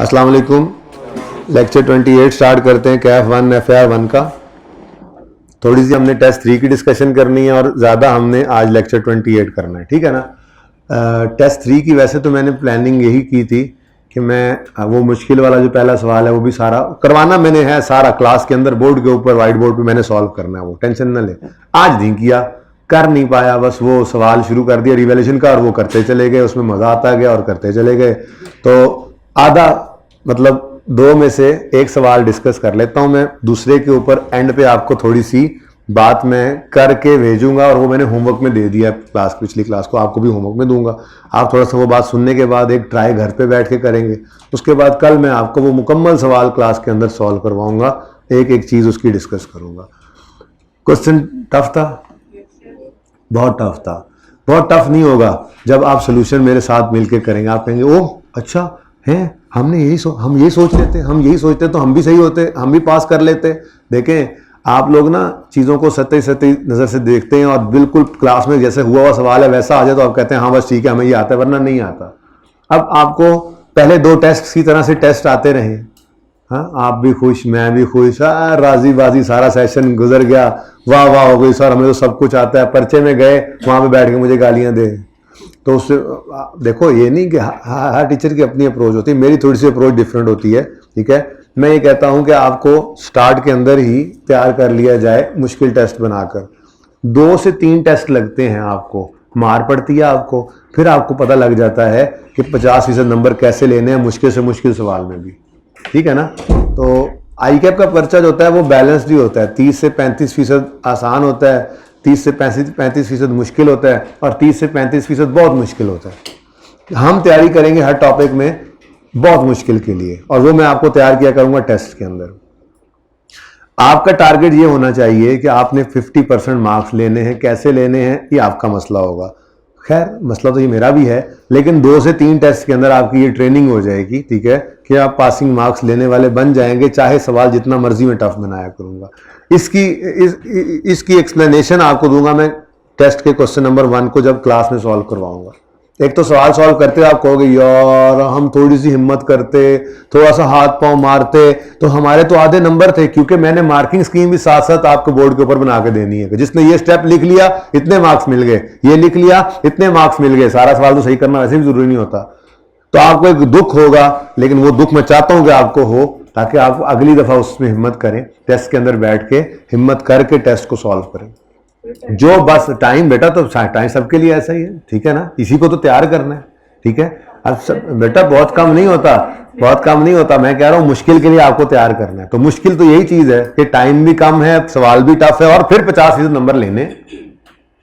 अस्सलाम वालेकुम। Lecture 28 start करते हैं कैफ 1 FAR 1 का। थोड़ी सी हमने टेस्ट 3 की डिस्कशन करनी है और ज़्यादा हमने आज लेक्चर 28 करना है, ठीक है ना। टेस्ट 3 की वैसे तो मैंने प्लानिंग यही की थी कि मैं वो मुश्किल वाला जो पहला सवाल है वो भी सारा करवाना मैंने है, सारा क्लास के अंदर बोर्ड के ऊपर वाइट बोर्ड पे मैंने सॉल्व करना है, वो टेंशन न ले। आज नहीं किया, कर नहीं पाया, बस वो सवाल शुरू कर दिया रिवैल्यूएशन का और वो करते चले गए, उसमें मजा आता गया और करते चले गए। तो आधा मतलब 2 में से एक सवाल डिस्कस कर लेता हूं मैं, दूसरे के ऊपर एंड पे आपको थोड़ी सी बात मैं करके भेजूंगा और वो मैंने होमवर्क में दे दिया क्लास, पिछली क्लास को आपको भी होमवर्क में दूंगा। आप थोड़ा सा वो बात सुनने के बाद एक ट्राई घर पे बैठ के करेंगे, उसके बाद कल मैं आपको वो मुकम्मल सवाल क्लास के अंदर सॉल्व करवाऊंगा, एक एक चीज उसकी डिस्कस करूंगा। क्वेश्चन टफ था, बहुत टफ था। बहुत टफ नहीं होगा जब आप सोल्यूशन मेरे साथ मिलके करेंगे। आप कहेंगे ओह अच्छा है, हम यही सोच लेते, हम यही सोचते तो हम भी सही होते, हम भी पास कर लेते। देखें आप लोग ना चीज़ों को सतही नज़र से देखते हैं और बिल्कुल क्लास में जैसे हुआ सवाल है वैसा आ जाए तो आप कहते हैं हाँ बस ठीक है हमें ये आता है, वरना नहीं आता। अब आपको पहले 2 टेस्ट की तरह से टेस्ट आते रहे, हाँ आप भी खुश मैं भी खुश, राजी बाजी सारा सेशन गुजर गया, वाह वाह हो गई सर हमें तो सब कुछ आता है। पर्चे में गए वहाँ पे बैठ के मुझे गालियाँ दे, तो उससे देखो ये नहीं कि हर टीचर की अपनी अप्रोच होती है, मेरी थोड़ी सी अप्रोच डिफरेंट होती है, ठीक है। मैं ये कहता हूं कि आपको स्टार्ट के अंदर ही तैयार कर लिया जाए मुश्किल टेस्ट बनाकर। 2 से 3 टेस्ट लगते हैं, आपको मार पड़ती है आपको, फिर आपको पता लग जाता है कि 50% नंबर कैसे लेने हैं मुश्किल से मुश्किल सवाल में भी, ठीक है ना। तो आई कैप का पर्चा जो होता है वो बैलेंस्ड ही होता है, 30 से 35% आसान होता है, 30 से 35% मुश्किल होता है और 30 से 35% बहुत मुश्किल होता है। हम तैयारी करेंगे हर टॉपिक में बहुत मुश्किल के लिए और वो मैं आपको तैयार किया करूंगा टेस्ट के अंदर। आपका टारगेट ये होना चाहिए कि आपने 50% मार्क्स लेने हैं, कैसे लेने हैं ये आपका मसला होगा। खैर मसला तो ये मेरा भी है, लेकिन 2 से 3 टेस्ट के अंदर आपकी ये ट्रेनिंग हो जाएगी, ठीक है, कि आप पासिंग मार्क्स लेने वाले बन जाएंगे, चाहे सवाल जितना मर्जी में टफ बनाया करूंगा। इसकी एक्सप्लेनेशन आपको दूंगा मैं टेस्ट के क्वेश्चन नंबर 1 को जब क्लास में सॉल्व करवाऊंगा। एक तो सवाल सॉल्व करते आप कहोगे यार हम थोड़ी सी हिम्मत करते, थोड़ा सा हाथ पांव मारते तो हमारे तो आधे नंबर थे, क्योंकि मैंने मार्किंग स्कीम भी साथ साथ आपको बोर्ड के ऊपर बना के देनी है कि जिसने ये स्टेप लिख लिया इतने मार्क्स मिल गए, ये लिख लिया इतने मार्क्स मिल गए। सारा सवाल तो सही करना वैसे भी जरूरी नहीं होता, तो आपको एक दुख होगा, लेकिन वो दुख मैं चाहता हूं कि आपको हो ताकि आप अगली दफा उसमें हिम्मत करें, टेस्ट के अंदर बैठ के हिम्मत करके टेस्ट को सॉल्व करें। जो बस टाइम बेटा तो टाइम सबके लिए ऐसा ही है, ठीक है ना, इसी को तो तैयार करना है, ठीक है। अब सब बेटा बहुत कम नहीं होता, बहुत कम नहीं होता, मैं कह रहा हूं मुश्किल के लिए आपको तैयार करना है। तो मुश्किल तो यही चीज है कि टाइम भी कम है, सवाल भी टफ है और फिर 50% नंबर लेने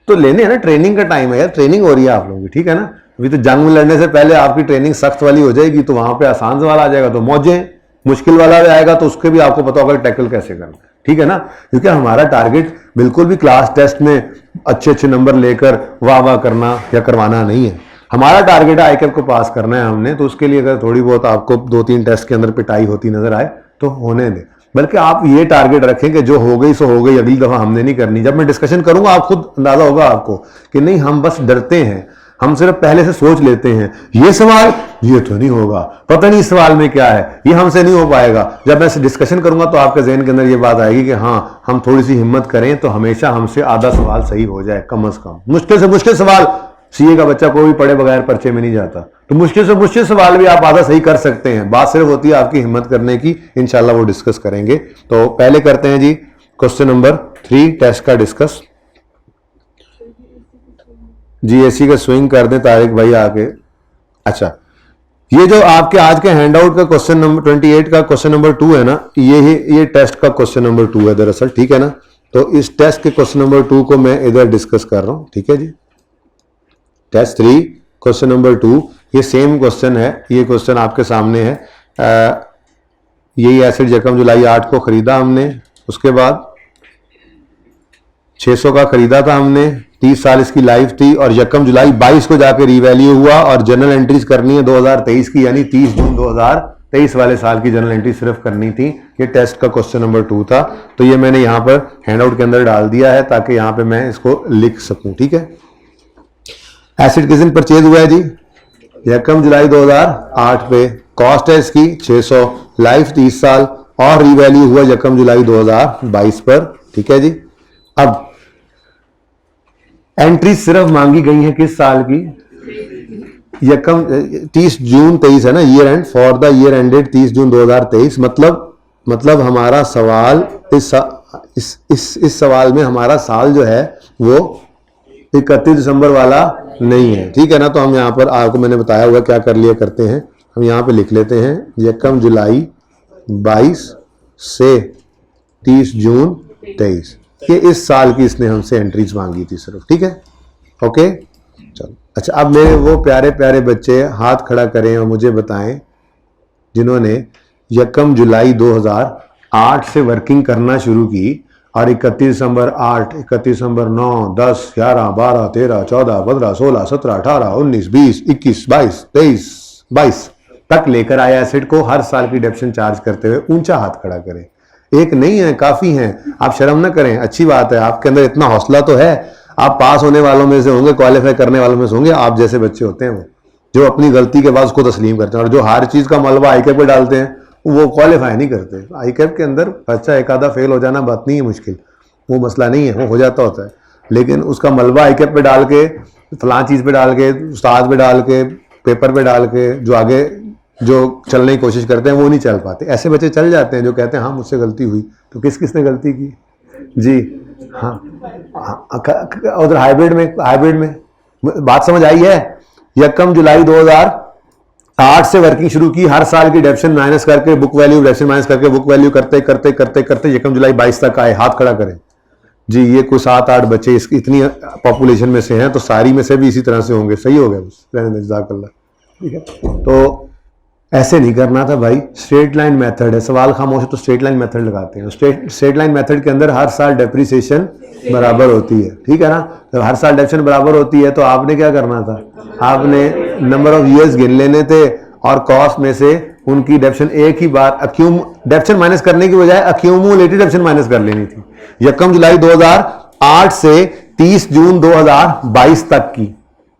तो लेने हैं ना। ट्रेनिंग का टाइम है यार, ट्रेनिंग हो रही है आप लोगों की, ठीक है ना। अभी तो जंग में लड़ने से पहले आपकी ट्रेनिंग सख्त वाली हो जाएगी, तो वहां पे आसान सवाल आ जाएगा तो मौजें, मुश्किल वाला भी आएगा तो उसके भी आपको पता होगा टैकल कैसे करना है, ठीक है ना। क्योंकि हमारा टारगेट बिल्कुल भी क्लास टेस्ट में अच्छे नंबर लेकर वाह वाह करना या करवाना नहीं है। हमारा टारगेट है आईकैप को पास करना है हमने, तो उसके लिए अगर थोड़ी बहुत आपको 2-3 टेस्ट के अंदर पिटाई होती नजर आए तो होने दे, बल्कि आप ये टारगेट रखें कि जो हो गई सो हो गई, अगली दफा हमने नहीं करनी। जब मैं डिस्कशन करूंगा आप खुद अंदाजा होगा आपको कि नहीं हम बस डरते हैं, हम सिर्फ पहले से सोच लेते हैं ये सवाल ये तो नहीं होगा, पता नहीं इस सवाल में क्या है, ये हमसे नहीं हो पाएगा। जब मैं डिस्कशन करूंगा तो आपके जहन के अंदर ये बात आएगी कि हाँ हम थोड़ी सी हिम्मत करें तो हमेशा हमसे आधा सवाल सही हो जाए कम से कम। मुश्किल से मुश्किल सवाल सीए का बच्चा कोई भी पढ़े बगैर पर्चे में नहीं जाता, तो मुश्किल से मुश्किल सवाल भी आप आधा सही कर सकते हैं, बात सिर्फ होती है आपकी हिम्मत करने की। इंशाल्लाह वो डिस्कस करेंगे। तो पहले करते हैं जी क्वेश्चन नंबर 3 टेस्ट का डिस्कस। जी एसी का स्विंग कर दें तारिक भाई आके। अच्छा ये जो आपके आज के हैंडआउट का क्वेश्चन नंबर 28 का क्वेश्चन नंबर 2 है ना, ये टेस्ट का क्वेश्चन नंबर 2 है दरअसल, ठीक है ना। तो इस टेस्ट के क्वेश्चन नंबर 2 को मैं इधर डिस्कस कर रहा हूं, ठीक है जी। टेस्ट 3 क्वेश्चन नंबर 2 ये सेम क्वेश्चन है, ये क्वेश्चन आपके सामने है। यही एसिड यकम जुलाई 8 को खरीदा हमने, उसके बाद 600 का खरीदा था हमने, 30 साल इसकी लाइफ थी और यकम जुलाई 22 को जाके रीवैल्यू हुआ और जनरल एंट्रीज करनी है 2023 की, यानी 30 जून 2023 वाले साल की जनरल एंट्री सिर्फ करनी थी। ये टेस्ट का क्वेश्चन नंबर 2 था, तो ये मैंने यहां पर हैंडआउट के अंदर डाल दिया है ताकि यहां पे मैं इसको लिख सकूं, ठीक है। एसिड किस दिन परचेज हुआ है जी? यकम जुलाई 2008 पे। कॉस्ट है इसकी 600, लाइफ 30 साल और रीवैल्यू हुआ 1 जुलाई 2022 पर। ठीक है जी। अब एंट्री सिर्फ मांगी गई है किस साल की? 30 जून 23 है ना, year and, for the year ended 30 जून 2023। मतलब हमारा सवाल इस सवाल में हमारा साल जो है वो 31 दिसंबर वाला नहीं है। ठीक है ना। तो हम यहाँ पर आपको मैंने बताया हुआ क्या कर लिया करते हैं, हम यहाँ पे लिख लेते हैं 1 जुलाई 22 से 30 जून 23। ये इस साल की इसने हमसे एंट्रीज मांगी थी सिर्फ। ठीक है, ओके चलो। अच्छा, अब मेरे वो प्यारे प्यारे बच्चे हाथ खड़ा करें और मुझे बताएं जिन्होंने 1 जुलाई 2008 से वर्किंग करना शुरू की और 31 दिसंबर 8, 31 दिसंबर 9, 10, 11, 12, 13, 14, 15, 16, 17, 18, 19, 20, 21, 22, 23, 22 तक लेकर आए एसेट को हर साल की डिडक्शन चार्ज करते हुए ऊंचा हाथ खड़ा करें। एक नहीं है, काफी हैं। आप शर्म न करें, अच्छी बात है, आपके अंदर इतना हौसला तो है। आप पास होने वालों में से होंगे, क्वालिफाई करने वालों में से होंगे। आप जैसे बच्चे होते हैं वो जो अपनी गलती के बाद उसको तस्लीम करते हैं, और जो हर चीज का मलबा आईकैप पे डालते हैं वो क्वालिफाई नहीं करते। आईकैप के अंदर बच्चा एक आधा फेल हो जाना बात नहीं है, मुश्किल वो मसला नहीं है, वो हो जाता होता है। लेकिन उसका मलबा आईकैप पे डाल के, फलां चीज पे डाल के, उस्ताद पे डाल के, पेपर पे डाल के जो आगे जो चलने की कोशिश करते हैं वो नहीं चल पाते। ऐसे बच्चे चल जाते हैं जो कहते हैं हाँ मुझसे गलती हुई। तो किसने गलती की जी? हाँ, उधर हाइब्रिड में बात समझ आई है। 1 जुलाई 2008 से वर्किंग शुरू की, हर साल की डेप्शन माइनस करके बुक वैल्यू, डेप्शन माइनस करके बुक वैल्यू करते करते करते करते 1 जुलाई 22 तक आए। हाथ खड़ा करें जी। ये कोई 7-8 बच्चे इसकी इतनी पॉपुलेशन में से हैं, तो सारी में से भी इसी तरह से होंगे। सही हो गया बस, जज़ाकल्लाह। ठीक है, तो ऐसे नहीं करना था भाई। स्ट्रेट लाइन मेथड है, सवाल खामोश है तो स्ट्रेट लाइन मेथड लगाते हैं। स्ट्रेट लाइन मेथड के अंदर हर साल डेप्रिसिएशन बराबर होती है। ठीक है ना। जब हर साल डेप्रिसिएशन बराबर होती है तो आपने क्या करना था? आपने नंबर ऑफ ईयर्स गिन लेने थे और कॉस्ट में से उनकी डेप्रिसिएशन एक ही बार डेप्रिसिएशन माइनस करने की बजाय अक्यूमुलेटेड डेप्रिसिएशन माइनस कर लेनी थी। 1 जुलाई 2008 से 30 जून 2022 तक की,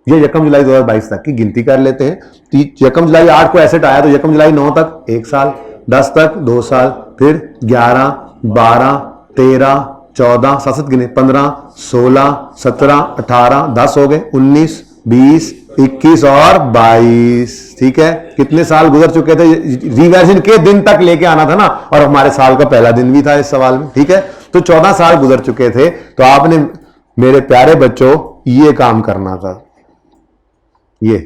ये 1 जुलाई 2022 तक की गिनती कर लेते हैं। 1 जुलाई 8 को एसेट आया तो 1 जुलाई 9 तक 1 साल, 10 तक 2 साल, फिर 11, 12, 13, 14, 7 गिने, 15, 16, 17, 18, 10 हो गए, 19, 20, 21 और 22। ठीक है, कितने साल गुजर चुके थे? रिवर्जन के दिन तक लेके आना था ना, और हमारे साल का पहला दिन भी था इस सवाल में। ठीक है, तो 14 साल गुजर चुके थे। तो आपने मेरे प्यारे बच्चों ये काम करना था। ये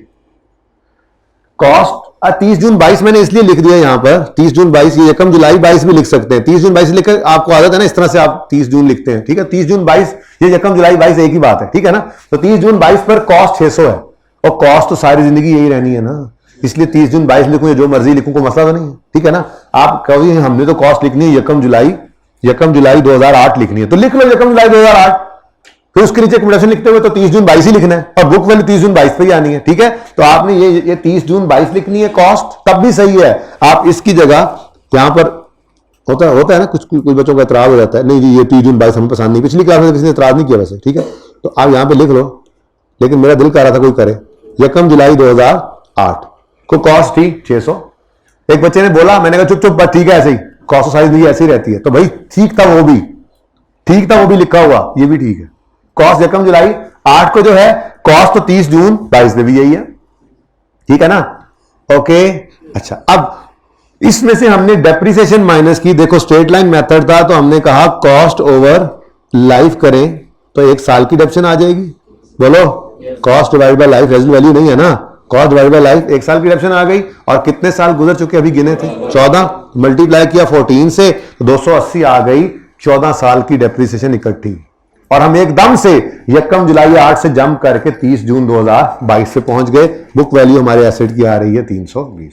कॉस्ट 30 जून 22 मैंने इसलिए लिख दिया यहां पर 30 जून 22, ये 1 जुलाई 22 भी लिख सकते हैं। 30 जून 22 लिखकर आपको आदत है ना, इस तरह से आप 30 जून लिखते हैं। ठीक है, 30 जून 22, ये 1 जुलाई 22 एक ही बात है। ठीक है ना। तो 30 जून 22 पर कॉस्ट 600 है, और कॉस्ट तो सारी जिंदगी यही रहनी है ना, इसलिए 30 जून 22 लिखूं या जो मर्जी लिखूं, कोई मसला तो नहीं है। ठीक है ना। आप कभी हमने तो कॉस्ट लिखनी है 1 जुलाई 2008 लिखनी है, तो लिख लो 1 जुलाई 2008। फिर उसके नीचे कंप्यूटेशन लिखते हुए तो 30 जून 22 ही लिखना है, और बुक वैल्यू 30 जून 22 पे ही आनी है। ठीक है, तो आपने ये 30 जून 22 लिखनी है कॉस्ट, तब भी सही है। आप इसकी जगह यहां पर होता है ना, कुछ बच्चों का एतराज हो जाता है, नहीं जी ये 30 जून 22 हमें पसंद नहीं। पिछली क्लास में किसी ने एतराज नहीं किया वैसे। ठीक है, तो आप यहां पर लिख लो, लेकिन मेरा दिल कर रहा था कोई करे। 1 जुलाई 2008 को कॉस्ट थी 600। एक बच्चे ने बोला, मैंने कहा चुप चुप बस, ठीक है ऐसे ही, कॉस्ट सारी जिंदगी ऐसी रहती है। तो भाई ठीक था, वो भी लिखा हुआ, ये भी ठीक है। कॉस्ट 1 जुलाई 8 को जो है, कॉस्ट तो 30 जून 22 में भी यही है। ठीक है ना। ओके, अच्छा, अब इसमें से हमने डेप्रिसिएशन माइनस की। देखो स्ट्रेट लाइन मेथड था, तो हमने कहा कॉस्ट ओवर लाइफ करें तो 1 साल की डेप्रिसिएशन आ जाएगी। बोलो, cost divide by life, residual value नहीं है ना, कॉस्ट डिवाइड बाय लाइफ, 1 साल की डेप्रिसिएशन आ गई। और कितने साल गुजर चुके अभी गिने थे? 14, मल्टीप्लाई किया 14 से, 280 आ गई। 14 साल की डेप्रिसिएशन इकट्ठी, और हम एकदम से 1 जुलाई 8 से जंप करके 30 जून 2022 से पहुंच गए। बुक वैल्यू हमारे एसेट की आ रही है 320।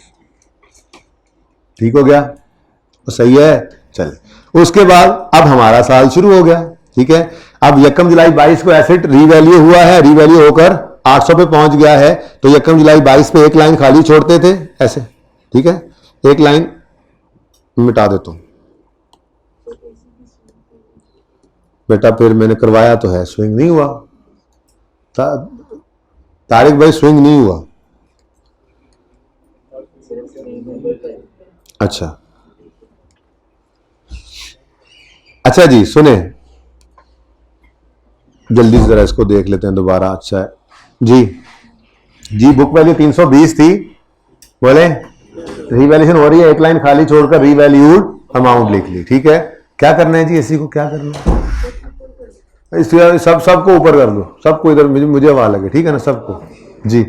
ठीक हो गया, तो सही है। चले, उसके बाद अब हमारा साल शुरू हो गया। ठीक है, अब 1 जुलाई 22 को एसेट रीवैल्यू हुआ है, रीवैल्यू होकर 800 पे पहुंच गया है। तो 1 जुलाई 22 पे एक लाइन खाली छोड़ते थे ऐसे। ठीक है, एक लाइन मिटा देता हूं बेटा, फिर मैंने करवाया तो है, स्विंग नहीं हुआ। तारिक भाई स्विंग नहीं हुआ। अच्छा अच्छा जी, सुने जल्दी से जरा इसको देख लेते हैं दोबारा। अच्छा है जी जी, बुक वैल्यू 320 थी, बोले रीवैल्यूएशन हो रही है, एक लाइन खाली छोड़कर रीवैल्यूड अमाउंट लिख ली। ठीक है, क्या करना है जी, इसी को क्या करना है, इसलिए सबको ऊपर कर दो, सबको इधर मुझे वहां लगे। ठीक है ना, सबको जी।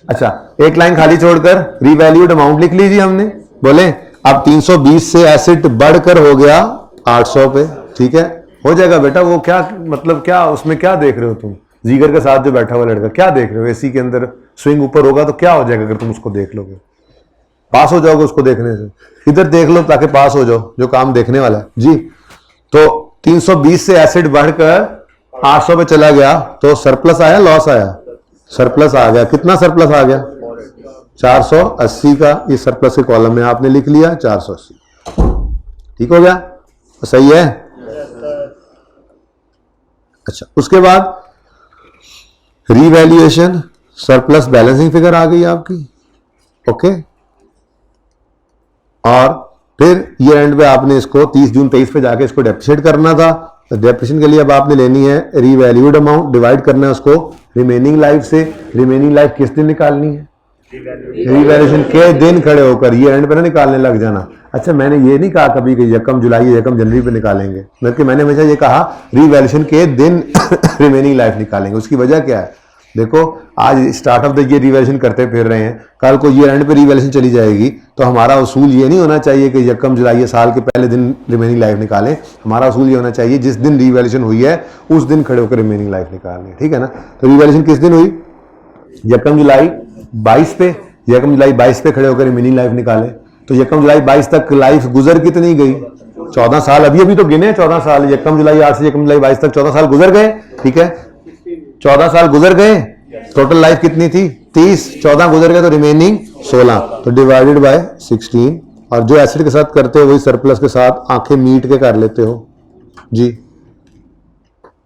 अच्छा, एक लाइन खाली छोड़कर रीवैल्यूड अमाउंट लिख लीजिए हमने। बोले अब 320 से एसेट बढ़कर हो गया 800 पे। ठीक है, हो जाएगा बेटा। वो क्या मतलब, क्या उसमें क्या देख रहे हो तुम, जीगर के साथ जो बैठा हुआ लड़का, क्या देख रहे हो? एसी के अंदर स्विंग ऊपर होगा तो क्या हो जाएगा अगर तुम उसको देख लोगे? पास हो जाओगे उसको देखने से। इधर देख लो ताकि पास हो जाओ, जो काम देखने वाला है जी। तो 320 से एसेट बढ़कर 800 पे चला गया तो सरप्लस आया, लॉस आया? सरप्लस आ गया। कितना सरप्लस आ गया? 480 का। इस सरप्लस के कॉलम में आपने लिख लिया 480। ठीक हो गया, सही है। अच्छा, उसके बाद रीवैल्यूएशन सरप्लस बैलेंसिंग फिगर आ गई आपकी। ओके, और फिर ईयर एंड पे आपने इसको 30 जून 23 पे जाके इसको डेप्रिशिएट करना था। तो डेप्रिशिएशन के लिए अब आपने लेनी है रीवैल्यूड अमाउंट, डिवाइड करना है उसको रिमेनिंग लाइफ से। रिमेनिंग लाइफ किस दिन निकालनी है? रीवैल्यूएशन के दिन खड़े होकर, ईयर एंड पे ना निकालने लग जाना। अच्छा, मैंने ये नहीं कहा कभी कि यकम जुलाई यकम जनवरी पे निकालेंगे, बल्कि मैंने हमेशा ये कहा रीवैल्यूएशन के दिन रिमेनिंग लाइफ निकालेंगे। उसकी वजह क्या है? देखो, आज start of the year revaluation करते फिर रहे हैं, कल को ईयर एंड पे रिवैल्यूएशन चली जाएगी तो हमारा उसूल ये नहीं होना चाहिए कि यकम जुलाई साल के पहले दिन रिमेनिंग लाइफ निकालें। हमारा उसूल ये होना चाहिए जिस दिन रिवैल्यूएशन हुई है उस दिन खड़े होकर रिमेनिंग लाइफ निकालें। ठीक है ना? तो रिवैल्यूएशन किस दिन हुई? यकम जुलाई 22 पे। यकम जुलाई 22 पे खड़े होकर रिमेनिंग लाइफ निकाले। तो यकम जुलाई 22 तक लाइफ गुजर कितनी गई? 14 साल। अभी तो गिने 14 साल, यकम जुलाई 8 से यकम जुलाई 22 तक 14 साल गुजर गए। ठीक है, 14 साल गुजर गए। टोटल लाइफ कितनी थी? 30। 14 गुजर गए तो रिमेनिंग 16, तो डिवाइडेड बाय 16। और जो एसिड के साथ करते हो वही सरप्लस के साथ आंखें मीट के कर लेते हो जी।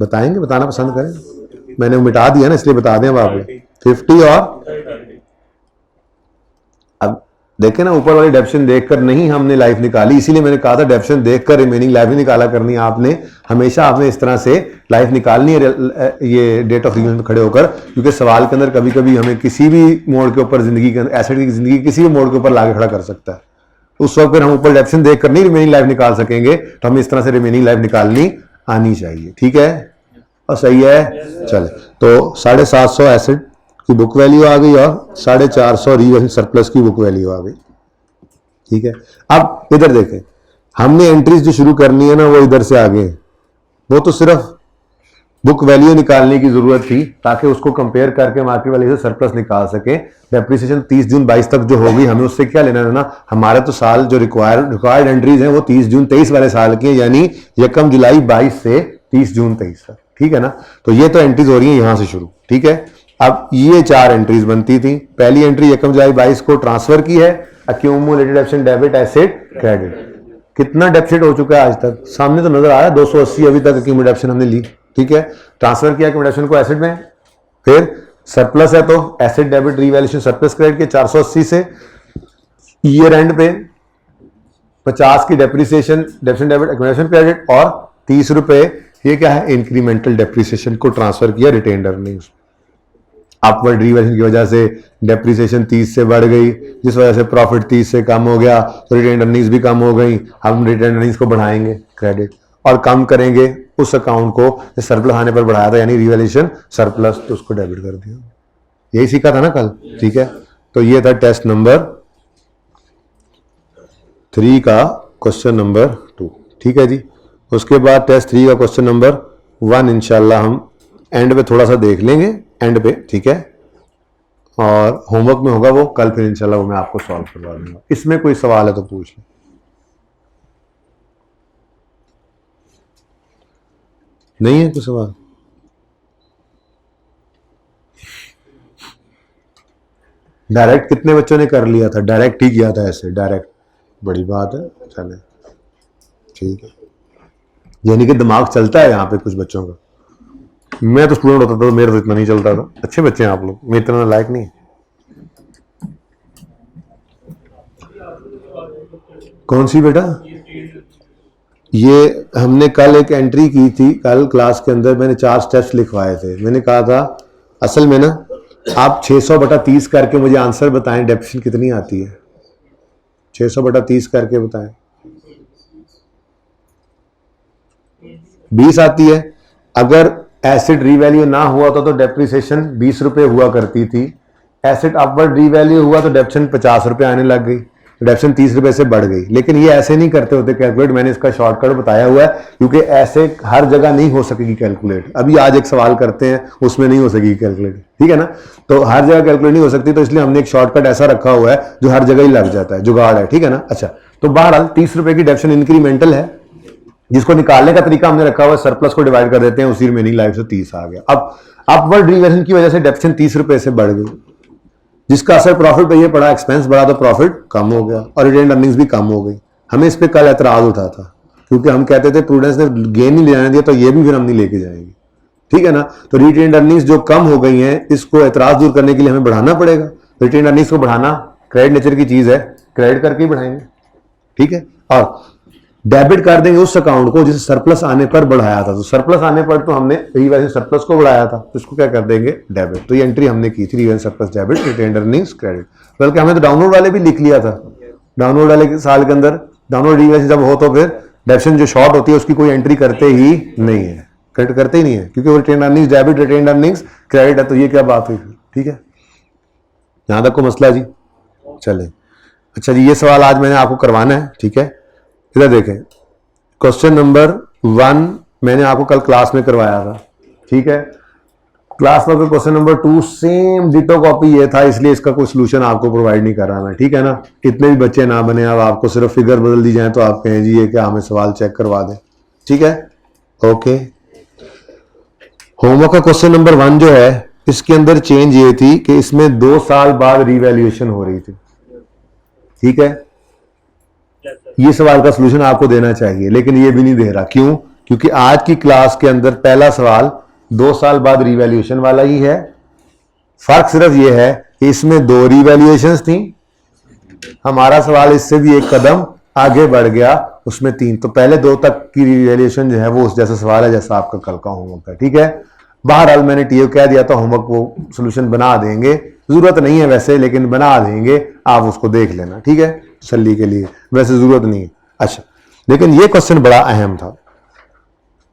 बताएंगे, बताना पसंद करें? मैंने मिटा दिया ना, इसलिए बता दें अब आप 50। और अब देखें ना, ऊपर वाली डेप्शन देखकर नहीं हमने लाइफ निकाली, इसीलिए मैंने कहा था डेप्शन देखकर रिमेनिंग लाइफ नहीं निकाला करनी है आपने। हमेशा आपने इस तरह से लाइफ निकालनी है ये डेट ऑफ रिवैल्यूएशन खड़े होकर, क्योंकि सवाल के अंदर कभी कभी हमें किसी भी मोड़ के ऊपर जिंदगी के एसेट की जिंदगी किसी भी मोड़ के ऊपर लाके खड़ा कर सकता है। उस वक्त फिर हम ऊपर डेप्शन देखकर नहीं रिमेनिंग लाइफ निकाल सकेंगे, तो हमें इस तरह से रिमेनिंग लाइफ निकालनी आनी चाहिए। ठीक है, और सही है। चले, तो 750 एसेट की बुक वैल्यू आ गई और 450 रिवैल्यूएशन सरप्लस की बुक वैल्यू आ गई। ठीक है, अब इधर देखें, हमने एंट्रीज जो शुरू करनी है ना वो इधर से आगे, वो तो सिर्फ बुक वैल्यू निकालने की जरूरत थी ताकि उसको कंपेयर करके मार्केट वैल्यू से सरप्लस निकाल सके। डेप्रिसिएशन 30 जून 22 तक जो होगी हमें उससे क्या लेना है ना, हमारे तो साल जो रिक्वायर्ड एंट्रीज हैं वो 30 जून 23 वाले साल की है, यानी यकम जुलाई 22 से 30 जून 23 तक। ठीक है ना? तो ये तो एंट्रीज हो रही है यहां से शुरू। ठीक है, अब ये 4 एंट्रीज बनती थी। पहली एंट्री यकम जुलाई 22 को ट्रांसफर की है, अक्यूमुलेटेड एप्शन डेबिट एसेट क्रेडिट। कितना डेप्सिट हो चुका है आज तक? सामने तो नजर आया 280 अभी तक अक्यूमुलेटेड एप्शन हमने ली। ठीक है, ट्रांसफर किया अक्यूमुलेटेड एप्शन को एसेट में, फिर सरप्लस है तो asset debit revaluation surplus credit के 480 से ईयर एंड पे 50 की डेप्रिसिएशन डेप्शन डेबिट अक्यूमुलेशन क्रेडिट और 30 रुपए ये क्या है, इंक्रीमेंटल डेप्रिसिएशन को ट्रांसफर किया रिटेन्ड अर्निंग्स। अपवर्ड रिवैल्यूएशन की वजह से डेप्रिसिएशन 30 से बढ़ गई, जिस वजह से प्रॉफिट 30 से कम हो गया, तो रिटेन्ड अर्निंग्स भी कम हो गई। हम रिटेन्ड अर्निंग्स को बढ़ाएंगे क्रेडिट और कम करेंगे उस अकाउंट को सरप्लस आने पर बढ़ाया था, यानी रिवैल्यूएशन सरप्लस, तो उसको डेबिट कर दिया। यही सीखा था ना कल। ठीक है, तो ये था टेस्ट नंबर 3 का क्वेश्चन नंबर 2। ठीक है जी, उसके बाद टेस्ट 3 का क्वेश्चन नंबर 1 इंशाल्लाह हम एंड पे थोड़ा सा देख लेंगे एंड पे। ठीक है, और होमवर्क में होगा वो कल, फिर इंशाल्लाह वो मैं आपको सॉल्व करवा दूंगा। इसमें कोई सवाल है तो पूछ लें। नहीं है कोई सवाल? डायरेक्ट कितने बच्चों ने कर लिया था? डायरेक्ट ही किया था, ऐसे डायरेक्ट, बड़ी बात है। चले ठीक है, यानी कि दिमाग चलता है यहाँ पे कुछ बच्चों का। मैं तो स्टूडेंट होता था तो मेरा तो इतना नहीं चलता था। अच्छे बच्चे हैं आप लोग, मैं इतना लायक नहीं। कौन सी बेटा? ये हमने कल एक एंट्री की थी, कल क्लास के अंदर मैंने 4 स्टेप्स लिखवाए थे। मैंने कहा था असल में ना आप 600/30 करके मुझे आंसर बताएं, डेफिनेशन कितनी आती है? 600/30 करके बताएं। 20 आती है। अगर एसिड रीवैल्यू ना हुआ तो डेप्रिसिएशन 20 रुपये हुआ करती थी। एसिड अपवर्ड रीवैल्यू हुआ तो डेप्शन 50 रुपये आने लग गई, डेप्शन 30 रुपये से बढ़ गई। लेकिन ये ऐसे नहीं करते होते कैलकुलेट, मैंने इसका शॉर्टकट बताया हुआ है, क्योंकि ऐसे हर जगह नहीं हो सकेगी कैलकुलेट। अभी आज एक सवाल करते हैं उसमें नहीं हो सकेगी कैलकुलेट, ठीक है ना? तो हर जगह कैलकुलेट नहीं हो सकती, तो इसलिए हमने एक शॉर्टकट ऐसा रखा हुआ है जो हर जगह ही लग जाता है, जुगाड़ है, ठीक है ना? अच्छा, तो बहरहाल 30 रुपये की डेप्शन इंक्रीमेंटल है, जिसको निकालने का तरीका हमने रखा हुआ है, सरप्लस को डिवाइड कर देते हैं, उसी रिमेनिंग लाइफ से 30 आ गया। अब अपवर्ड रिवर्जन की वजह से डेप्शन 30 रुपये से बढ़ गई, जिसका असर प्रॉफिट पे ये पड़ा, एक्सपेंस बढ़ा तो प्रॉफिट कम हो गया और रिटेन्ड अर्निंग्स भी कम हो गई। हमें इस पे कल एतराज उठा था, क्योंकि हम कहते थे प्रूडेंस ने गेन नहीं ले जाने दिया, तो ये भी फिर हम नहीं लेके जाएंगे, ठीक है ना? तो रिटेन्ड अर्निंग्स जो कम हो गई हैं, इसको एतराज दूर करने के लिए हमें बढ़ाना पड़ेगा। रिटेन्ड अर्निंग्स को बढ़ाना क्रेडिट नेचर की चीज है, क्रेडिट करके ही बढ़ाएंगे, ठीक है? और डेबिट कर देंगे उस अकाउंट को जिसे सरप्लस आने पर बढ़ाया था। तो सरप्लस आने पर तो हमने रिवैल्यू सरप्लस को बढ़ाया था, तो इसको क्या कर देंगे? डेबिट। तो ये एंट्री हमने की थी, revalue surplus debit, retained earnings credit. बल्कि हमने तो डाउनलोड वाले भी लिख लिया था, डाउनलोड वाले साल के अंदर डाउनलोड रिवैल्यू जब हो तो फिर डेप्शन जो शॉर्ट होती है उसकी कोई एंट्री करते ही नहीं है, क्रेडिट करते ही नहीं है, क्योंकि वो retained earnings debit, retained earnings credit है। तो ये क्या बात हुई फिर, ठीक है? यहां तक को मसला जी? चले, अच्छा जी, ये सवाल आज मैंने आपको करवाना है, ठीक है? इधर देखें, क्वेश्चन नंबर 1 मैंने आपको कल क्लास में करवाया था, ठीक है? क्लास में question number 2 same ditto copy ये था, इसलिए इसका कोई सलूशन आपको प्रोवाइड नहीं कर रहा मैं, ठीक है ना? इतने भी बच्चे ना बने अब आपको सिर्फ फिगर बदल दी जाए तो आप कहें जी ये क्या, हमें सवाल चेक करवा दें, ठीक है? ओके, होमवर्क का क्वेश्चन नंबर 1 जो है, इसके अंदर चेंज ये थी कि इसमें 2 साल बाद रिवैल्यूएशन हो रही थी, ठीक है? ये सवाल का सलूशन आपको देना चाहिए, लेकिन ये भी नहीं दे रहा। क्यों? क्योंकि आज की क्लास के अंदर पहला सवाल 2 साल बाद रिवैल्यूएशन वाला ही है। फर्क सिर्फ ये है कि इसमें 2 रिवैल्यूएशंस थी, हमारा सवाल इससे भी एक कदम आगे बढ़ गया, उसमें 3। तो पहले 2 तक की रिवैल्यूएशन जो है वो उस जैसा सवाल है जैसा आपका कल का होमवर्क है, ठीक है? बहरहाल मैंने टीओ कह दिया था होमवर्क वो सोल्यूशन बना देंगे, जरूरत नहीं है वैसे, लेकिन बना देंगे, आप उसको देख लेना, ठीक है? तसल्ली के लिए, वैसे जरूरत नहीं है। अच्छा, लेकिन ये क्वेश्चन बड़ा अहम था,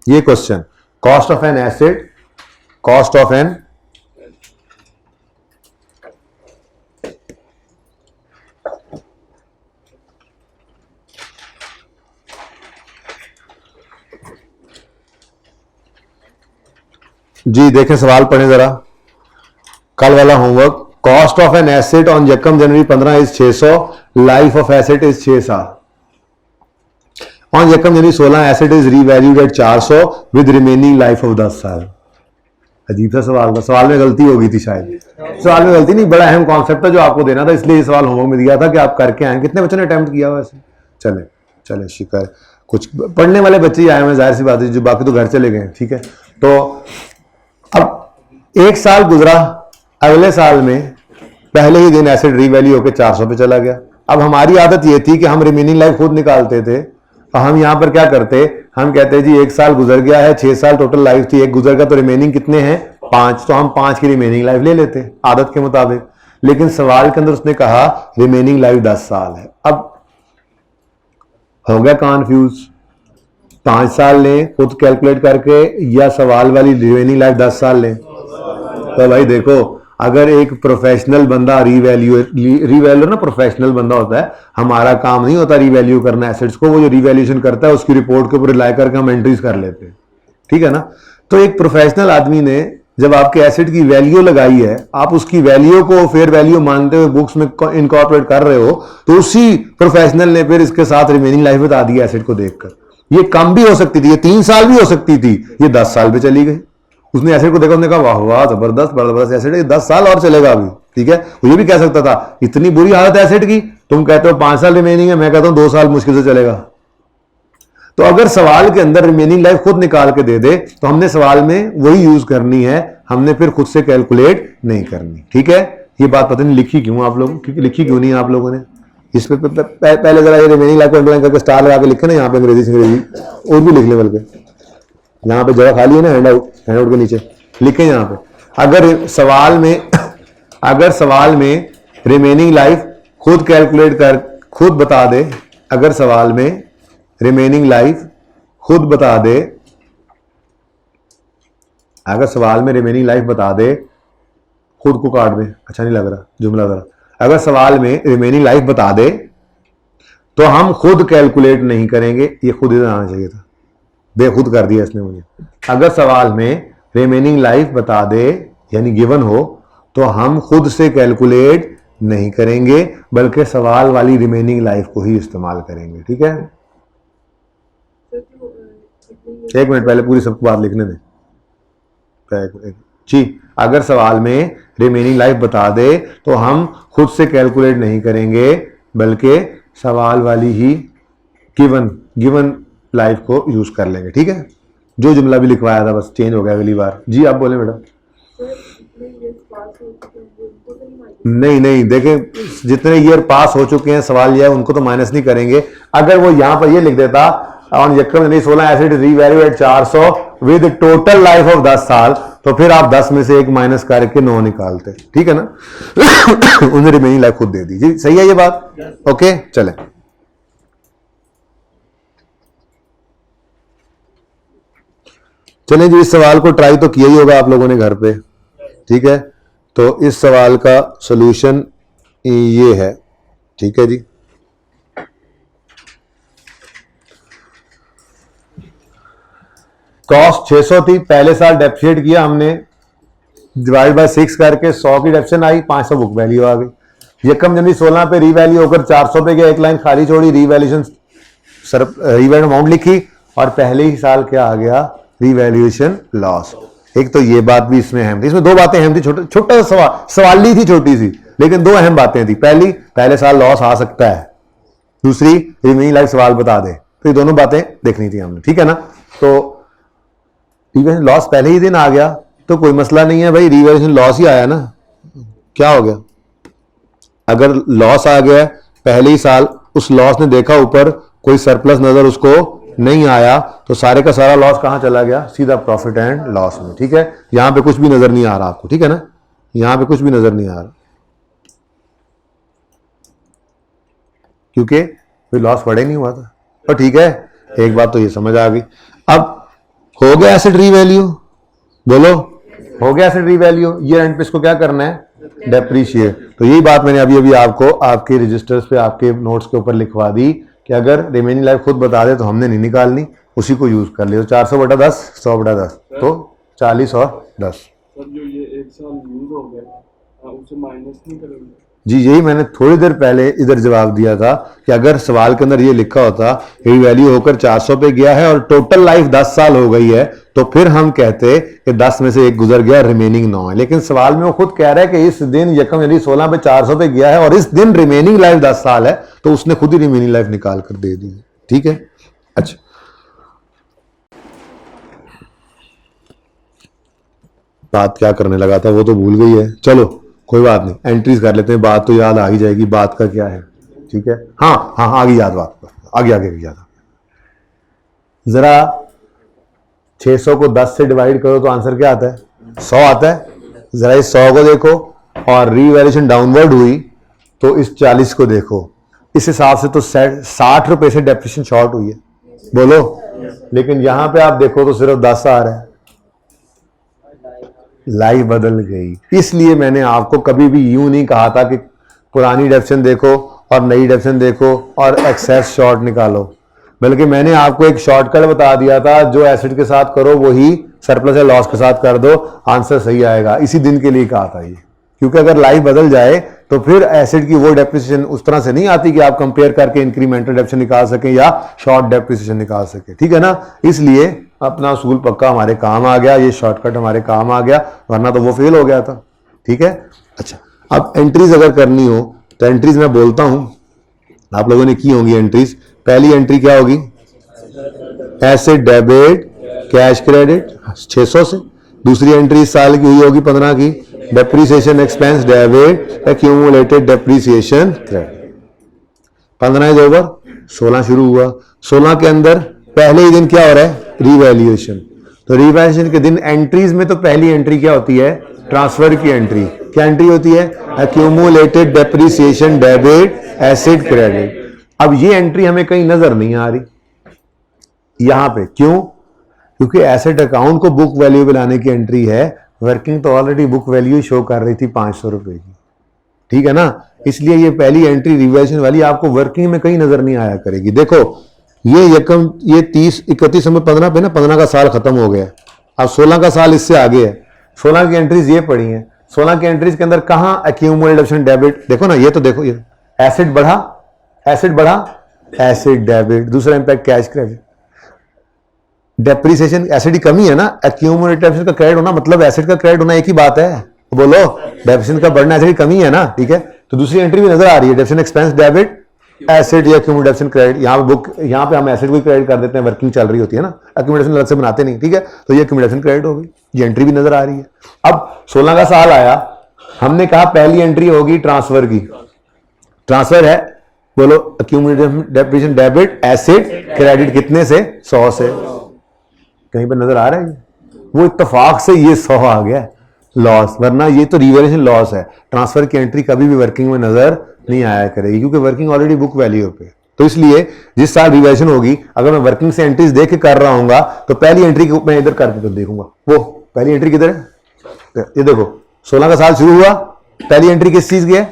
ये question, cost of an asset, cost of an जी देखें, सवाल पढ़ें जरा, कल वाला homework. Cost of an asset on यकम January 15 is 600, life of asset is 6 साल। ऑन यकम January 16 asset is revalued at 400 with remaining life of 10 साल। अजीब सा सवाल था, सवाल में गलती हो गई थी शायद। सवाल में गलती नहीं, बड़ा अहम कॉन्सेप्ट है जो आपको देना था, इसलिए ये सवाल होमवर्क में दिया था कि आप करके आए। कितने बच्चों ने अटेम्प्ट किया वैसे? चले चले, शिकर कुछ पढ़ने वाले बच्चे ही आए हुए, जाहिर सी बात है, जो बाकी तो घर चले गए, ठीक है? तो अब 1 साल गुजरा, अगले साल में पहले ही दिन एसेट रीवैल्यू होकर 400 पे चला गया। अब हमारी आदत ये थी कि हम रिमेनिंग लाइफ खुद निकालते थे, और हम यहां पर क्या करते, हम कहते जी 1 साल गुजर गया है, 6 साल टोटल लाइफ थी, 1 गुजर गया तो रिमेनिंग कितने हैं? 5, तो हम 5 की रिमेनिंग लाइफ ले लेते आदत के मुताबिक। लेकिन सवाल के अंदर उसने कहा रिमेनिंग लाइफ 10 साल है। अब हो गया कॉन्फ्यूज, 5 साल लें खुद कैलकुलेट करके, या सवाल वाली रिमेनिंग लाइफ 10 साल लें? तो भाई देखो, अगर एक प्रोफेशनल बंदा रिवैल्यू ना प्रोफेशनल बंदा होता है, हमारा काम नहीं होता रिवैल्यू करना एसेट्स को, वो जो रिवैल्यूएशन करता है उसकी रिपोर्ट के ऊपर रिलाई करके हम एंट्रीज कर लेते हैं, ठीक है ना? तो एक प्रोफेशनल आदमी ने जब आपके एसेट की वैल्यू लगाई है, आप उसकी वैल्यू को फेयर वैल्यू मानते हुए बुक्स में इनकॉर्पोरेट कर रहे हो, तो उसी प्रोफेशनल ने फिर इसके साथ रिमेनिंग लाइफ बता दी एसेट को देखकर। ये कम भी हो सकती थी, ये 3 साल भी हो सकती थी, ये 10 साल पे चली गई। उसने एसेट को देखा, उसने कहा वाह वाह जबरदस्त जबरदस्त एसेट है, 10 साल और चलेगा अभी, ठीक है? वो ये भी कह सकता था इतनी बुरी हालत है एसेट की, तुम कहते हो 5 साल रिमेनिंग है, मैं कहता हूं 2 साल मुश्किल से चलेगा। तो अगर सवाल के अंदर रिमेनिंग लाइफ खुद निकाल के दे दे तो हमने सवाल में वही यूज करनी है, हमने फिर खुद से कैलकुलेट नहीं करनी, ठीक है? ये बात पता नहीं लिखी क्यों आप लोगों, क्योंकि लिखी क्यों नहीं आप लोगों ने? इस पे पहले जरा ये रिमेनिंग लाइफ को अंडरलाइन करके स्टार लगा के लिखे ना यहाँ पे अंग्रेजी से अंग्रेजी और भी लिख ले, बल्कि यहाँ पे जगह खाली है ना हैंड आउट के नीचे लिखे यहाँ पे। अगर सवाल में रिमेनिंग लाइफ खुद कैलकुलेट कर खुद बता दे, अगर सवाल में रिमेनिंग लाइफ खुद बता दे, अगर सवाल में रिमेनिंग लाइफ बता दे, खुद को काट दे, अच्छा नहीं लग रहा जुमला जरा, अगर सवाल में रिमेनिंग लाइफ बता दे तो हम खुद कैलकुलेट नहीं करेंगे, ये खुद इधर आना चाहिए था, बेखुद कर दिया इसने मुझे। अगर सवाल में रिमेनिंग लाइफ बता दे यानी गिवन हो तो हम खुद से कैलकुलेट नहीं करेंगे, बल्कि सवाल वाली रिमेनिंग लाइफ को ही इस्तेमाल करेंगे। ठीक है, एक मिनट पहले पूरी सबको बात लिखने दें जी। अगर सवाल में रिमेनिंग लाइफ बता दे तो हम खुद से कैलकुलेट नहीं करेंगे, बल्कि सवाल वाली ही गिवन लाइफ को यूज कर लेंगे। ठीक है, जो जुमला भी लिखवाया था बस चेंज हो गया अगली बार। जी आप बोले मैडम। नहीं देखें, जितने ईयर पास हो चुके हैं सवाल यह है उनको तो माइनस नहीं करेंगे। अगर वो यहां पर ये लिख देता ऑन यक्रम 16 acid revalue at 400 with total life of 10 साल, तो फिर आप 10 में से एक माइनस करके 9 निकालते। ठीक है ना उन्हें रिमेनिंग लाइफ खुद दे दी। जी सही है ये बात, ओके चले। चलें जी, इस सवाल को ट्राई तो किया ही होगा आप लोगों ने घर पे। ठीक है, तो इस सवाल का सॉल्यूशन ये है। ठीक है जी, कॉस्ट 600 थी, पहले साल डेप्रिशिएट किया हमने, डिवाइड बाय 6 करके 100 की डेप्रिसिएशन आई, 500 बुक वैल्यू आ गई। यकम जनवरी 16 पे रीवैल्यू होकर 400 पे गया, एक लाइन खाली छोड़ी, रीवैल्यूएशन रीवैल्यू अमाउंट लिखी और पहले ही साल क्या आ गया, रीवैल्यूएशन लॉस। एक तो ये बात भी इसमें अहम थी, इसमें दो बातें अहम थी, छोटा सवाल ही थी छोटी सी, लेकिन दो अहम बातें थी। पहली, पहले साल लॉस आ सकता है, दूसरी रिमेनिंग लाइफ सवाल बता दे, तो ये दोनों बातें देखनी थी हमने। ठीक है ना, तो रिवैल्यूएशन लॉस पहले ही दिन आ गया तो कोई मसला नहीं है भाई, रिवैल्यूएशन लॉस ही आया ना, क्या हो गया। अगर लॉस आ गया पहले ही साल, उस लॉस ने देखा ऊपर कोई सरप्लस नजर उसको नहीं आया, तो सारे का सारा लॉस कहां चला गया, सीधा प्रॉफिट एंड लॉस में। ठीक है, यहां पे कुछ भी नजर नहीं आ रहा आपको। ठीक है ना, यहां पे कुछ भी नजर नहीं आ रहा क्योंकि कोई लॉस पड़े नहीं हुआ था। तो ठीक है, एक बात तो ये समझ आ गई। अब हो गया एसेट रीवैल्यू, बोलो हो गया एसेट रीवैल्यू, ये एंड पे इसको क्या करना है, डेप्रीशिएट। तो यही बात मैंने अभी अभी आपको आपके रजिस्टर्स पे आपके नोट्स के ऊपर लिखवा दी कि अगर रिमेनिंग लाइफ खुद बता दे तो हमने नहीं निकालनी, उसी को यूज कर लिया। 400/10 100/10 तो 40 और 10। सर जो ये एक साल यूज हो गया उसे माइनस नहीं करेंगे? जी यही मैंने थोड़ी देर पहले इधर जवाब दिया था कि अगर सवाल के अंदर ये लिखा होता वैल्यू होकर 400 पे गया है और टोटल लाइफ 10 साल हो गई है, तो फिर हम कहते कि 10 में से एक गुजर गया, रिमेनिंग 9 है। लेकिन सवाल में वो खुद कह रहा है कि इस दिन यकम यानी 16 पे 400 पे गया है और इस दिन रिमेनिंग लाइफ 10 साल है, तो उसने खुद ही रिमेनिंग लाइफ निकाल कर दे दी। ठीक है, अच्छा बात क्या करने लगा था वो तो भूल गई है, चलो कोई बात नहीं, एंट्रीज कर लेते हैं, बात तो याद आ ही जाएगी, बात का क्या है। ठीक है, हाँ हाँ आगे याद, बात आगे याद। जरा 600 को 10 से डिवाइड करो तो आंसर क्या आता है, 100 आता है। जरा इस 100 को देखो और रीवैल्यूएशन डाउनवर्ड हुई तो इस 40 को देखो, इस हिसाब से तो 60 रुपए से डेप्रिसिएशन शॉर्ट हुई है, बोलो। लेकिन यहां पे आप देखो तो सिर्फ 10 आ रहा है, लाइफ बदल गई। इसलिए मैंने आपको कभी भी यूं नहीं कहा था कि पुरानी डेप्रिसिएशन देखो और नई डेप्रिसिएशन देखो और एक्सेस शॉर्ट निकालो, बल्कि मैंने आपको एक शॉर्टकट बता दिया था, जो एसेट के साथ करो वही सरप्लस या लॉस के साथ कर दो, आंसर सही आएगा। इसी दिन के लिए कहा था ये, क्योंकि अगर लाइफ बदल जाए तो फिर एसेट की वो डेप्रिसिएशन उस तरह से नहीं आती कि आप कंपेयर करके इंक्रीमेंटल डेप्रिसिएशन निकाल सकें या शॉर्ट डेप्रिसिएशन निकाल सकें। ठीक है ना, इसलिए अपना उसूल पक्का हमारे काम आ गया, ये शॉर्टकट हमारे काम आ गया, वरना तो वो फेल हो गया था। ठीक है, अच्छा अब एंट्रीज अगर करनी हो तो एंट्रीज मैं बोलता हूं, आप लोगों ने की होंगी एंट्रीज। पहली एंट्री क्या होगी, एसेट डेबिट कैश क्रेडिट 600 से। दूसरी एंट्री इस साल की हुई होगी 15 की, depreciation expense debit accumulated depreciation credit. 15 is over, 16 शुरू हुआ। 16 के अंदर पहले ही दिन क्या हो रहा है, रिवैल्यूएशन। तो रिवैल्यूएशन के दिन एंट्रीज में तो पहली एंट्री क्या होती है, ट्रांसफर की एंट्री। क्या एंट्री होती है, accumulated depreciation debit asset credit. अब ये एंट्री हमें कहीं नजर नहीं आ रही यहां पे, क्यों, क्योंकि एसेट अकाउंट को बुक वैल्यू पे लाने की एंट्री है, वर्किंग तो ऑलरेडी बुक वैल्यू शो कर रही थी 500 रुपए की, ठीक है ना। इसलिए ये पहली एंट्री रिवैल्यूएशन वाली आपको वर्किंग में कहीं नजर नहीं आया करेगी। देखो ये यकम, ये 30 31 नंबर 15 पे ना, 15 का साल खत्म हो गया, अब 16 का साल इससे आगे है। 16 की एंट्रीज ये पड़ी हैं, 16 की एंट्रीज के अंदर कहां एक्यूमुलेशन डेबिट, देखो ना, ये तो देखो, ये एसेट बढ़ा, एसेट बढ़ा, एसेट डेबिट, दूसरा impact cash credit. Depreciation asset की कमी है ना, एक्यूमुलेटेड का क्रेडिट होना मतलब एसेट का क्रेडिट होना एक ही बात है, बोलो डेप्रिसिएशन का बढ़ना एसेट की कमी है ना, ठीक है। तो दूसरी एंट्री भी नजर आ रही है, डेप्रिसिएशन एक्सपेंस डेबिट एसेट या एक्यूमुलेशन क्रेडिट। यहाँ पे बुक, यहाँ पे हम एसेट को क्रेडिट कर देते हैं, वर्किंग चल रही होती है ना, एक्यूमुलेशन अलग से बनाते नहीं, ठीक है। तो ये एक्यूमुलेशन क्रेडिट हो गई, ये एंट्री भी नजर आ रही है। अब 16 का साल आया, हमने कहा पहली एंट्री होगी ट्रांसफर की, ट्रांसफर है, बोलो accumulation depreciation debit asset credit, कितने से, 100 से। कहीं पर नजर आ रहा है, वो इत्तेफाक से ये 100 आ गया लॉस, वरना ये तो रिवैल्यूएशन लॉस है। ट्रांसफर की एंट्री कभी भी वर्किंग में नजर नहीं आया करेगी, क्योंकि वर्किंग ऑलरेडी बुक वैल्यू पे। तो इसलिए जिस साल रिवैल्यूएशन होगी, अगर मैं वर्किंग से एंट्रीज देख के कर रहा हूंगा, तो पहली एंट्री को मैं इधर करके तो देखूंगा, वो पहली एंट्री किधर है, ये देखो 16 का साल शुरू हुआ, पहली एंट्री किस चीज की है,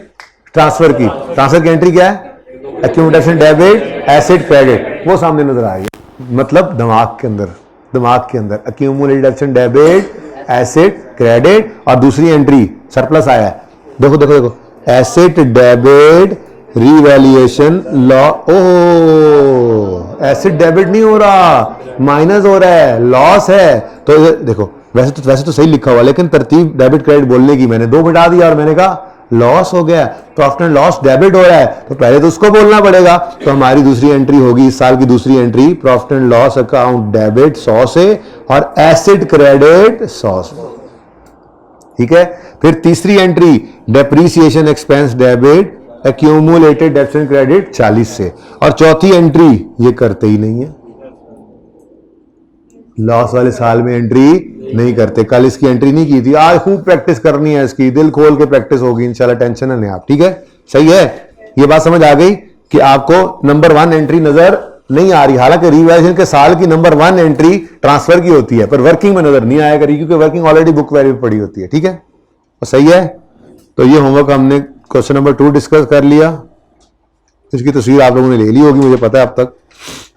ट्रांसफर की। ट्रांसफर की एंट्री क्या है, एक्यूमुलेशन डेबिट एसेट क्रेडिट, वो सामने नजर आ गया। मतलब दिमाग के अंदर, दिमाग के अंदर एक्यूमुलेशन डेबिट एसेट क्रेडिट, और दूसरी एंट्री सरप्लस आया है, देखो देखो देखो, एसेट डेबिट रिवैल्यूएशन लॉ। ओह, एसेट डेबिट नहीं हो रहा, माइनस हो रहा है, लॉस है। तो देखो वैसे तो सही लिखा हुआ, लेकिन तरतीब डेबिट क्रेडिट बोलने की, मैंने 2 बिठा दिया और मैंने कहा लॉस हो गया, प्रॉफिट एंड लॉस डेबिट हो रहा है, तो पहले तो उसको बोलना पड़ेगा। तो हमारी दूसरी एंट्री होगी, इस साल की दूसरी entry, profit and loss account debit 100 से और एसेट क्रेडिट 100 से, ठीक है। फिर तीसरी entry depreciation expense debit accumulated depreciation credit 40 से, और चौथी एंट्री ये करते ही नहीं है, लॉस वाले साल में एंट्री नहीं करते। कल इसकी एंट्री नहीं की थी, आज खूब प्रैक्टिस करनी है इसकी, दिल खोल के प्रैक्टिस होगी इंशाल्लाह, टेंशन ना लें आप, ठीक है। सही है, ये बात समझ आ गई कि आपको नंबर 1 एंट्री नजर नहीं आ रही, हालांकि रिवैल्यूएशन के साल की नंबर 1 एंट्री ट्रांसफर की होती है, पर वर्किंग में नजर नहीं आया करी, क्योंकि वर्किंग ऑलरेडी बुक वैल्यू पड़ी होती है, ठीक है। और सही है, तो ये होमवर्क हमने क्वेश्चन नंबर 2 डिस्कस कर लिया, इसकी तस्वीर आप लोगों ने ले ली होगी मुझे पता है अब तक।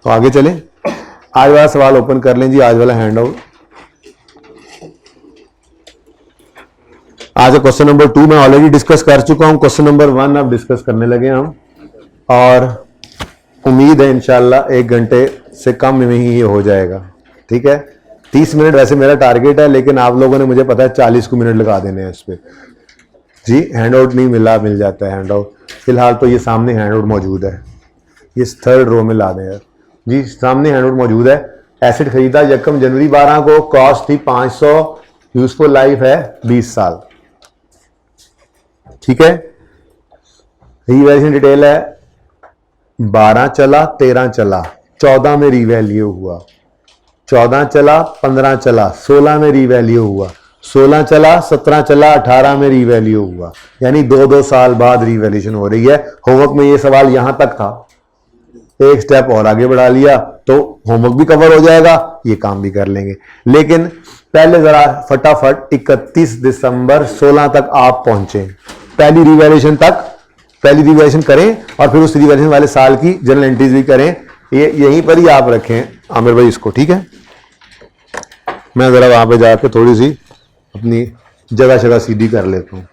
तो आगे चलें, आज वाला सवाल ओपन कर लें जी, आज वाला हैंड आउट। आज क्वेश्चन नंबर 2 मैं ऑलरेडी डिस्कस कर चुका हूं, क्वेश्चन नंबर 1 अब डिस्कस करने लगे हम, और उम्मीद है इंशाल्लाह 1 घंटे से कम में ही ये हो जाएगा, ठीक है। 30 मिनट वैसे मेरा टारगेट है, लेकिन आप लोगों ने मुझे पता है 40 को मिनट लगा देने हैं इस पे जी। हैंड आउट नहीं मिला, मिल जाता है हैंड आउट, फिलहाल तो ये सामने हैंड आउट मौजूद है, ये 3rd रो में ला दें यार जी, सामने हैंड आउट मौजूद है। एसेट खरीदा 1 जनवरी 12 को, कॉस्ट थी 500, यूजफुल लाइफ है 20 साल, ठीक है। रिवैल्यूएशन डिटेल है, 12 चला, 13 चला, 14 में रिवैल्यू हुआ, 14 चला, 15 चला, 16 में रिवैल्यू हुआ, 16 चला, 17 चला, 18 में रिवैल्यू हुआ, यानी 2-2 साल बाद रिवैल्यूएशन हो रही है। होमवर्क में ये सवाल यहां तक था, एक स्टेप और आगे बढ़ा लिया तो होमवर्क भी कवर हो जाएगा, ये काम भी कर लेंगे। लेकिन पहले जरा फटाफट 31 दिसंबर 16 तक आप पहुंचे, पहली रिवैल्यूएशन तक, पहली रिवैल्यूएशन करें, और फिर उस रिवैल्यूएशन वाले साल की जनरल एंट्रीज भी करें। ये यहीं पर ही आप रखें आमिर भाई इसको, ठीक है। मैं जरा वहां पे जाके थोड़ी सी अपनी जगह सीधी कर लेता हूं।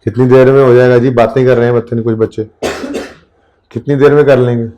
कितनी देर में हो जाएगा जी? बातें कर रहे हैं बच्चे, कुछ बच्चे कितनी देर में कर लेंगे?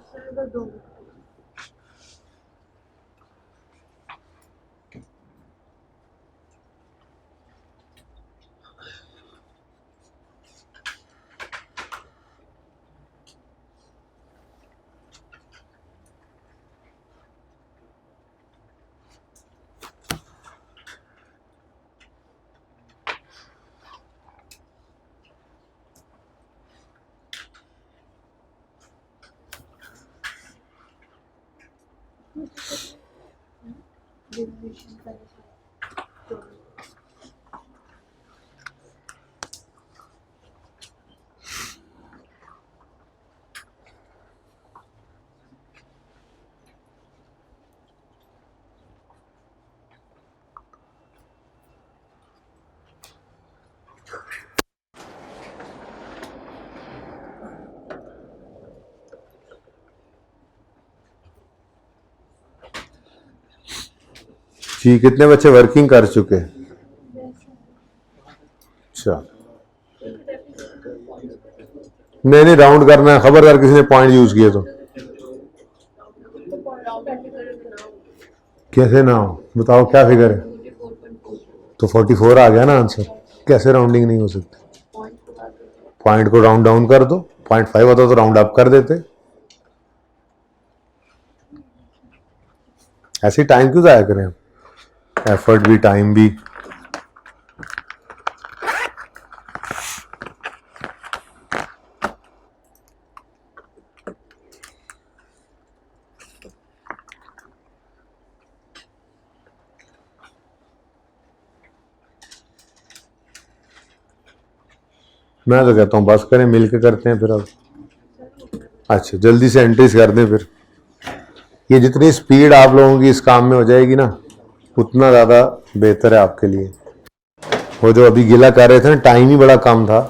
जी, कितने बच्चे वर्किंग कर चुके? अच्छा, नहीं राउंड करना है, खबरदार किसी ने पॉइंट यूज किए तो। कैसे ना हो? बताओ क्या फिगर है? तो 44 आ गया ना आंसर। कैसे राउंडिंग नहीं हो सकती? पॉइंट को राउंड डाउन कर दो, 0.5 होता तो राउंड अप कर देते। ऐसे टाइम क्यों जाया करें? एफर्ट भी टाइम भी। मैं तो कहता हूँ बस करें, मिल के करते हैं फिर अब। अच्छा, जल्दी से एंट्रीज कर दें फिर। ये जितनी स्पीड आप लोगों की इस काम में हो जाएगी ना, उतना ज़्यादा बेहतर है आपके लिए। वो जो अभी गिला कर रहे थे ना, टाइम ही बड़ा कम था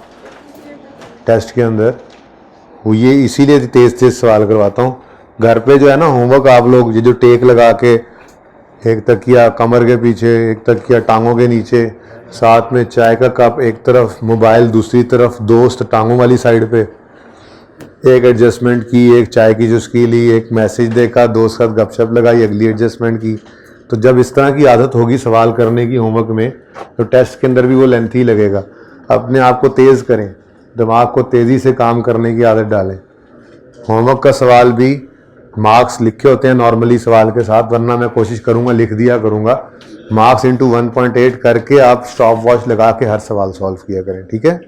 टेस्ट के अंदर, वो ये इसीलिए तेज तेज सवाल करवाता हूँ। घर पे जो है ना होमवर्क, आप लोग ये जो टेक लगा के, एक तकिया कमर के पीछे, एक तकिया टांगों के नीचे, साथ में चाय का कप, एक तरफ मोबाइल, दूसरी तरफ दोस्त टांगों वाली साइड पे, एक एडजस्टमेंट की, एक चाय की चुस्की ली, एक मैसेज देखा, दोस्त साथ गपशप लगाई, अगली एडजस्टमेंट की। तो जब इस तरह की आदत होगी सवाल करने की होमवर्क में, तो टेस्ट के अंदर भी वो लेंथी लगेगा। अपने आप को तेज़ करें, दिमाग को तेज़ी से काम करने की आदत डालें। होमवर्क का सवाल भी मार्क्स लिखे होते हैं नॉर्मली सवाल के साथ, वरना मैं कोशिश करूंगा लिख दिया करूंगा। मार्क्स इंटू 1.8 करके आप स्टॉप वॉच लगा के हर सवाल सॉल्व किया करें, ठीक है?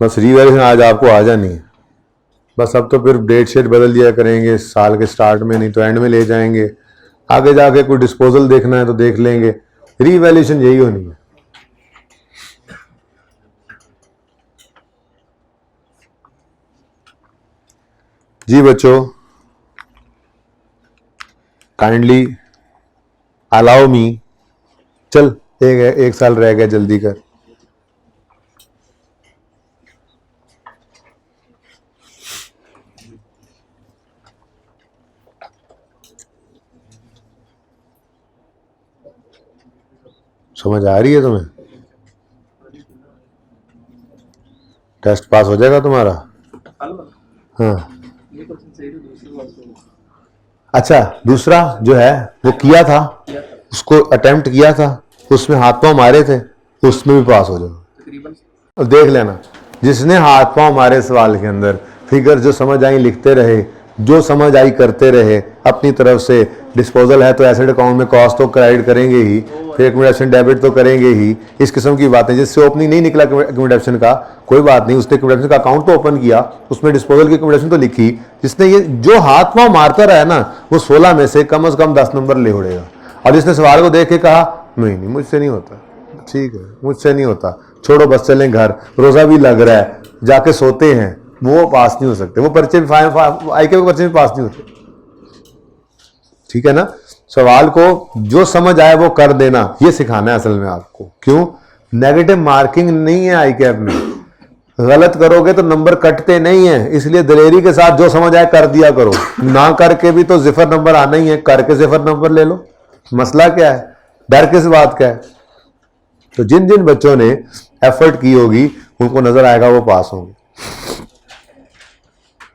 बस रिवैल्यूएशन आज आपको आ जानी है। बस अब तो फिर डेट शीट बदल दिया करेंगे साल के स्टार्ट में, नहीं तो एंड में ले जाएंगे। आगे जाके कोई डिस्पोजल देखना है तो देख लेंगे। रीवैल्यूएशन यही होनी है। जी बच्चों, काइंडली अलाउ मी। चल, एक साल रह गया, जल्दी कर। समझ आ रही है तुम्हें? टेस्ट पास हो जाएगा तुम्हारा। हाँ, अच्छा, दूसरा जो है वो किया था, उसको अटेम्प्ट किया था, उसमें हाथ पांव मारे थे, उसमें भी पास हो जाओ। अब देख लेना, जिसने हाथ पांव मारे सवाल के अंदर, फिगर जो समझ आई लिखते रहे, जो समझ आई करते रहे अपनी तरफ से। डिस्पोजल है तो एसेट अकाउंट में कॉस्ट तो क्रेडिट करेंगे ही, फिर एक्यूमुलेशन डेबिट तो करेंगे ही, इस किस्म की बातें। जिससे ओपनिंग नहीं निकला एक्यूमुलेशन का, कोई बात नहीं, उसने एक्यूमुलेशन का अकाउंट तो ओपन किया, उसमें डिस्पोजल की एक्यूमुलेशन तो लिखी। जिसने ये जो हाथ पांव मारता रहा ना, वो 16 में से कम 10 नंबर ले उड़ेगा। और जिसने सवाल को देख के कहा नहीं मुझसे नहीं होता, ठीक है मुझसे नहीं होता, छोड़ो बस चलें घर, रोजा भी लग रहा है, जाके सोते हैं, वो पास नहीं हो सकते। वो पर्चे भी आई के पर्चे भी पास नहीं होते, ठीक है ना? सवाल को जो समझ आए वो कर देना, ये सिखाना है असल में आपको। क्यों? नेगेटिव मार्किंग नहीं है आई कैप में, गलत करोगे तो नंबर कटते नहीं है, इसलिए दलेरी के साथ जो समझ आए कर दिया करो, ना करके भी तो जिफर नंबर आना ही है, करके जिफर नंबर ले लो, मसला क्या है, डर किस बात का है। तो जिन जिन बच्चों ने एफर्ट की होगी उनको नजर आएगा वो पास होंगे।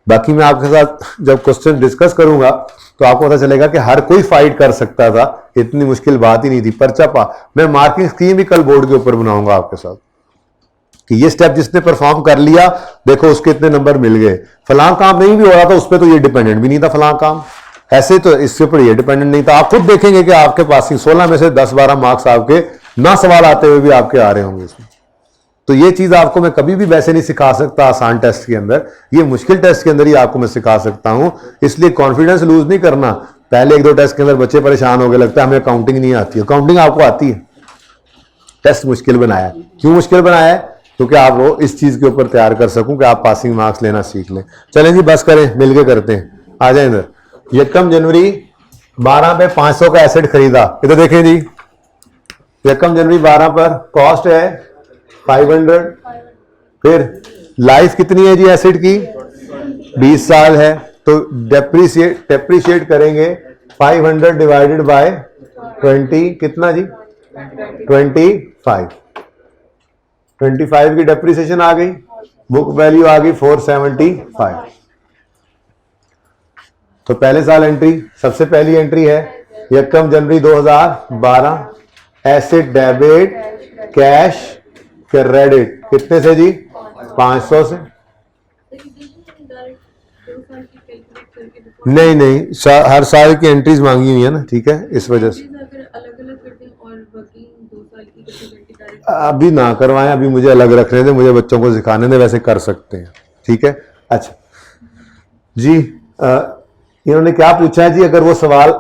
बाकी मैं आपके साथ जब क्वेश्चन डिस्कस करूंगा तो आपको पता चलेगा कि हर कोई फाइट कर सकता था, इतनी मुश्किल बात ही नहीं थी। पर्चा पा मैं मार्किंग स्कीम भी कल बोर्ड के ऊपर बनाऊंगा आपके साथ कि ये स्टेप जिसने परफॉर्म कर लिया देखो उसके इतने नंबर मिल गए, फलां काम नहीं भी हो रहा था उस पर तो ये डिपेंडेंट भी नहीं था फलां काम, ऐसे तो इसके ऊपर ये डिपेंडेंट नहीं था। आप खुद देखेंगे कि आपके पास 16 में से 10-12 मार्क्स आपके ना सवाल आते हुए भी आपके आ रहे होंगे इसमें। तो ये चीज आपको मैं कभी भी वैसे नहीं सिखा सकता आसान टेस्ट के अंदर, ये मुश्किल टेस्ट के अंदर ही आपको मैं सिखा सकता हूं, इसलिए कॉन्फिडेंस लूज नहीं करना। पहले 1-2 टेस्ट के अंदर बच्चे परेशान हो गए, लगता है हमें काउंटिंग नहीं आती है, काउंटिंग आपको आती है, टेस्ट मुश्किल बनाया। क्यों मुश्किल बनाया है? क्योंकि आप वो इस चीज के ऊपर तैयार कर सकूं कि आप पासिंग मार्क्स लेना सीख लें। चलें जी बस करें, मिलके करते हैं, आ जाए इधर। 1 जनवरी 12 पे 500 का एसेट खरीदा, इधर देखें जी, 1 जनवरी 12 पर कॉस्ट है 500, फिर लाइफ कितनी है जी एसेट की 20 साल है, तो डेप्रीशिएट करेंगे 500 डिवाइडेड बाय 20, कितना जी 25 की डेप्रीसिएशन आ गई, बुक वैल्यू आ गई 475। तो पहले साल एंट्री, सबसे पहली एंट्री है 1 जनवरी 2012, एसेट डेबिट कैश क्रेडिट, कितने से जी 500 से। नहीं हर साल की एंट्रीज मांगी हुई है ना, ठीक है, इस वजह से अभी ना करवाएं, अभी मुझे अलग रखने दें, मुझे बच्चों को सिखाने दें, वैसे कर सकते हैं, ठीक है। अच्छा जी, इन्होंने क्या पूछा है जी, अगर वो सवाल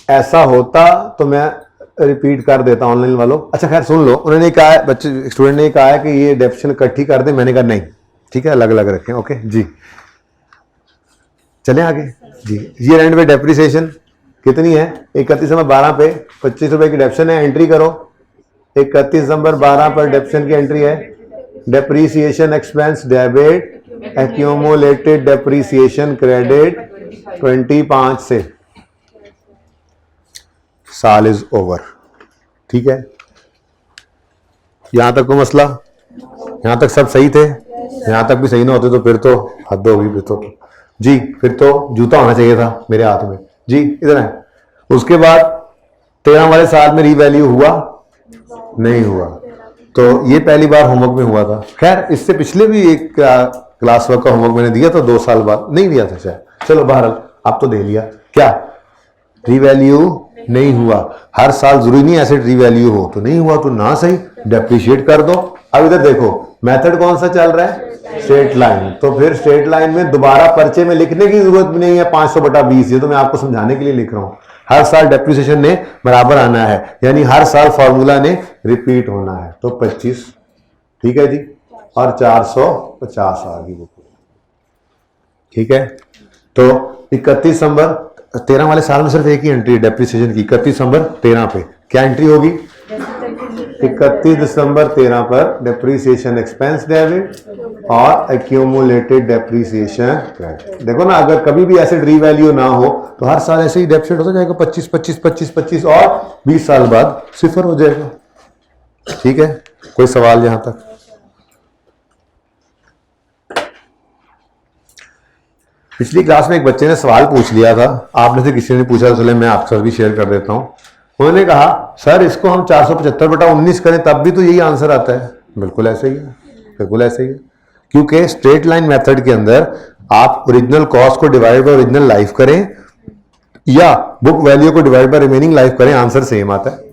ऐसा होता तो मैं रिपीट कर देता ऑनलाइन वालों। अच्छा खैर सुन लो, उन्होंने कहा है, बच्चे स्टूडेंट ने कहा है कि ये डेफिनेशन इकट्ठी कर दे, मैंने कहा नहीं, ठीक है अलग अलग रखें, ओके जी। चलें आगे जी। ये एंड पे डेप्रिसिएशन कितनी है, 31 दिसंबर 12 पे 25 रुपए की डेप्शन है, एंट्री करो। 31 दिसंबर 12 पर डेप्शन की एंट्री है, depreciation expense debit, accumulated depreciation credit 25 से, साल इज ओवर, ठीक है। यहां तक को मसला, यहां तक सब सही थे, यहां तक भी सही ना होते तो फिर तो हद होगी, फिर तो जी, फिर तो जूता होना चाहिए था मेरे हाथ में जी। इधर है, उसके बाद 13 वाले साल में रीवैल्यू हुआ नहीं हुआ, तो ये पहली बार होमवर्क में हुआ था। खैर इससे पिछले भी एक क्लास वर्क का होमवर्क मैंने दिया था 2 साल बाद, नहीं दिया था शायद, चलो बहरहाल आप तो दे लिया। क्या रीवैल्यू नहीं हुआ, हर साल जरूरी नहीं एसेट रीवैल्यू हो, तो नहीं हुआ तो ना सही डेप्रिशिएट कर दो। अब इधर देखो मेथड कौन सा चल रहा है, स्ट्रेट लाइन, तो फिर स्ट्रेट लाइन में दोबारा पर्चे में लिखने की जरूरत भी नहीं है 500/20, ये तो मैं आपको समझाने के लिए लिख रहा हूं। हर साल डेप्रिसिएशन ने बराबर आना है, यानी हर साल फॉर्मूला ने रिपीट होना है, तो 25, ठीक है जी, और 450 आ गई बुक, ठीक है। तो 31 दिसंबर 13 वाले साल में सिर्फ एक ही एंट्री है डेप्रिसिएशन की, 31 दिसंबर 13 पे क्या एंट्री होगी, 31 दिसंबर 13 पर डेप्रीसिएशन एक्सपेंस डेबिट और एक्यूमुलेटेड डेप्रीसिएशन क्रेडिट। देखो ना, अगर कभी भी एसेट रीवैल्यू ना हो तो हर साल ऐसे ही डेप्रिसिएट होता जाएगा, 25 और 20 साल बाद सिफर हो जाएगा, ठीक है। कोई सवाल यहां तक? पिछली क्लास में एक बच्चे ने सवाल पूछ लिया था, आपने से किसी ने पूछा, चले मैं आपके साथ भी शेयर कर देता हूं। उन्होंने कहा सर इसको हम 475/19 करें तब भी तो यही आंसर आता है। बिल्कुल ऐसे ही है, बिल्कुल ऐसे ही है, क्योंकि स्ट्रेट लाइन मेथड के अंदर आप ओरिजिनल कॉस्ट को डिवाइड बाय ओरिजिनल लाइफ करें या बुक वैल्यू को डिवाइड बाय रिमेनिंग लाइफ करें, आंसर सेम आता है।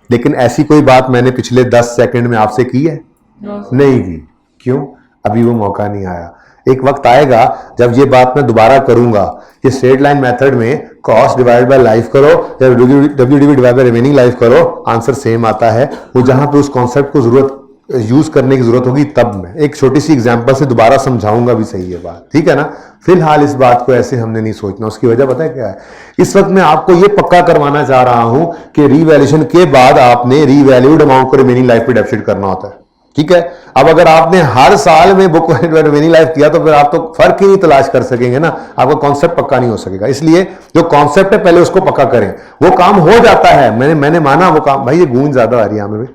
लेकिन ऐसी कोई बात मैंने पिछले 10 सेकंड में आपसे की है? नहीं की। क्यों? अभी वो मौका नहीं आया। एक वक्त आएगा जब ये बात मैं दोबारा करूंगा कि स्ट्रेट लाइन मेथड में कॉस्ट डिवाइड बाय लाइफ करो या WDV divide by remaining life करो, आंसर सेम आता है। वो जहां पे उस कॉन्सेप्ट को जरूरत यूज करने की जरूरत होगी तब मैं एक छोटी सी एग्जांपल से दोबारा समझाऊंगा भी सही है बात, ठीक है ना। फिलहाल इस बात को ऐसे हमने नहीं सोचना। उसकी वजह पता है क्या है? इस वक्त मैं आपको ये पक्का करवाना चाह रहा हूं कि रीवैल्यूएशन के बाद आपने रीवैल्यूड अमाउंट को रिमेनिंग लाइफ पे डेबिट करना होता है, ठीक है। अब अगर आपने हर साल में बुक रिमेनिंग लाइफ किया तो फिर आप तो फर्क ही नहीं तलाश कर सकेंगे ना, आपका कॉन्सेप्ट पक्का नहीं हो सकेगा। इसलिए जो कॉन्सेप्ट है पहले उसको पक्का करें। वो काम हो जाता है, मैंने माना वो काम। भाई ये गूंज ज्यादा आ रही है हमें,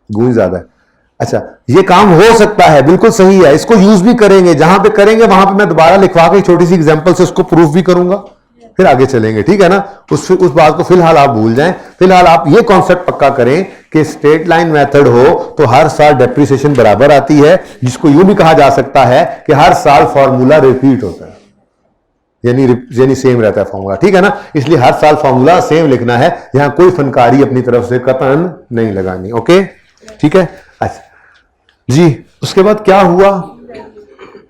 गूंज ज्यादा है। अच्छा, ये काम हो सकता है, बिल्कुल सही है, इसको यूज भी करेंगे। जहां पे करेंगे वहां पे मैं दोबारा लिखवा के छोटी सी एग्जांपल से उसको प्रूफ भी करूंगा, फिर आगे चलेंगे, ठीक है ना। उस बात को फिलहाल आप भूल जाएं। फिलहाल आप ये कॉन्सेप्ट पक्का करें कि स्ट्रेट लाइन मेथड हो तो हर साल डेप्रिसिएशन बराबर आती है, जिसको यूं भी कहा जा सकता है कि हर साल फॉर्मूला रिपीट होता है, यानी सेम रहता है फॉर्मूला, ठीक है ना। इसलिए हर साल फॉर्मूला सेम लिखना है, यहां कोई फनकारी अपनी तरफ से कतन नहीं लगानी, ओके, ठीक है। अच्छा जी, उसके बाद क्या हुआ?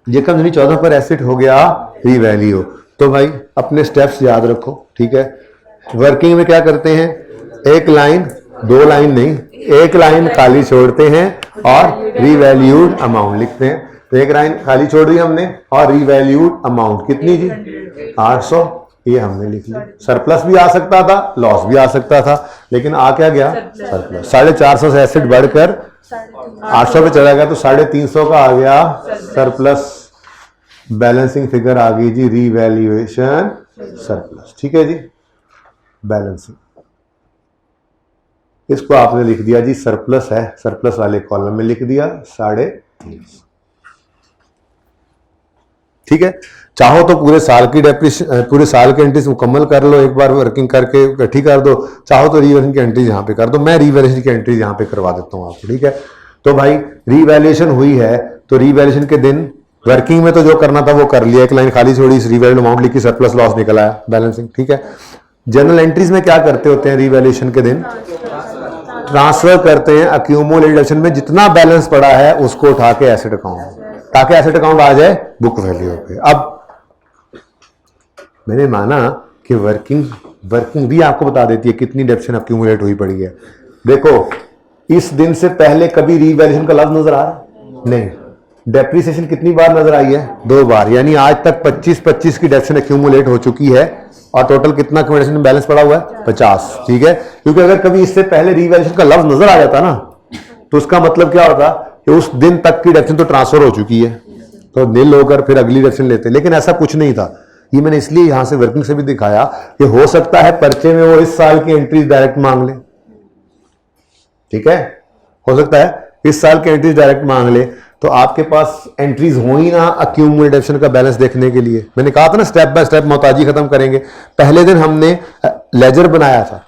जेकब जनी 14 पर एसेट हो गया रीवैल्यू। तो भाई अपने स्टेप्स याद रखो, ठीक है। वर्किंग में क्या करते हैं? एक लाइन, दो लाइन नहीं, एक लाइन खाली छोड़ते हैं और रीवैल्यूड अमाउंट लिखते हैं। तो एक लाइन खाली छोड़ दी हमने और रीवैल्यूड अमाउंट कितनी जी? 800, ये हमने लिख लिया। सरप्लस भी आ सकता था, लॉस भी आ सकता था, लेकिन आ क्या गया? सरप्लस। 450 से एसेट बढ़कर 800 पे चला गया तो 350 का आ गया सरप्लस। बैलेंसिंग फिगर आ गई जी रीवैल्यूएशन सरप्लस, ठीक है जी। बैलेंसिंग, इसको आपने लिख दिया जी सरप्लस है, सरप्लस वाले कॉलम में लिख दिया 350, ठीक है। चाहो तो पूरे साल की पूरे साल की एंट्रीज मुकम्मल कर लो, एक बार वर्किंग करके इकट्ठी कर दो। चाहो तो रीवैल्यूएशन की एंट्रीज यहां पे कर दो, मैं रीवैल्यूएशन की एंट्रीज यहां पे करवा देता हूं आपको, ठीक है। तो भाई रीवैल्यूएशन हुई है तो रीवैल्यूएशन के दिन वर्किंग में तो जो करना था वो कर लिया, एक लाइन खाली छोड़ी, रीवैल्यूड अमाउंट लिखी, सरप्लस लॉस निकल आया, बैलेंसिंग, ठीक है। जनरल एंट्रीज में क्या करते होते हैं रीवैल्यूएशन के दिन? ट्रांसफर करते हैं अक्यूमुलेशन में जितना बैलेंस पड़ा है उसको उठा के एसेट अकाउंट, ताकि एसेट अकाउंट आ जाए बुक वैल्यू पे। अब मैंने माना कि वर्किंग भी आपको बता देती है कितनी डेप्शन अक्यूमुलेट हुई पड़ी है। देखो इस दिन से पहले कभी रीवैल्यूएशन का लफ्ज नजर आ रहा? नहीं। डेप्रिसिएशन कितनी बार नजर आई है? 2 बार, यानी आज तक 25 की डेप्शन अक्यूमुलेट हो चुकी है और टोटल कितना अक्यूमुलेशन बैलेंस पड़ा हुआ है? 50, ठीक है। क्योंकि अगर कभी इससे पहले रीवैल्यूएशन का लफ्ज नजर आ जाता ना तो उसका मतलब क्या होता कि उस दिन तक की डेप्शन तो ट्रांसफर हो चुकी है, तो नील होकर फिर अगली डेप्शन लेते। लेकिन ऐसा कुछ नहीं था। ये मैंने इसलिए यहां से वर्किंग से भी दिखाया कि हो सकता है पर्चे में वो इस साल की एंट्रीज डायरेक्ट मांग ले, ठीक है। हो सकता है इस साल की एंट्रीज डायरेक्ट मांग ले, तो आपके पास एंट्रीज हो ही ना अक्यूमुलेशन का बैलेंस देखने के लिए। मैंने कहा था ना स्टेप बाय स्टेप मोहताजी खत्म करेंगे। पहले दिन हमने लेजर बनाया था,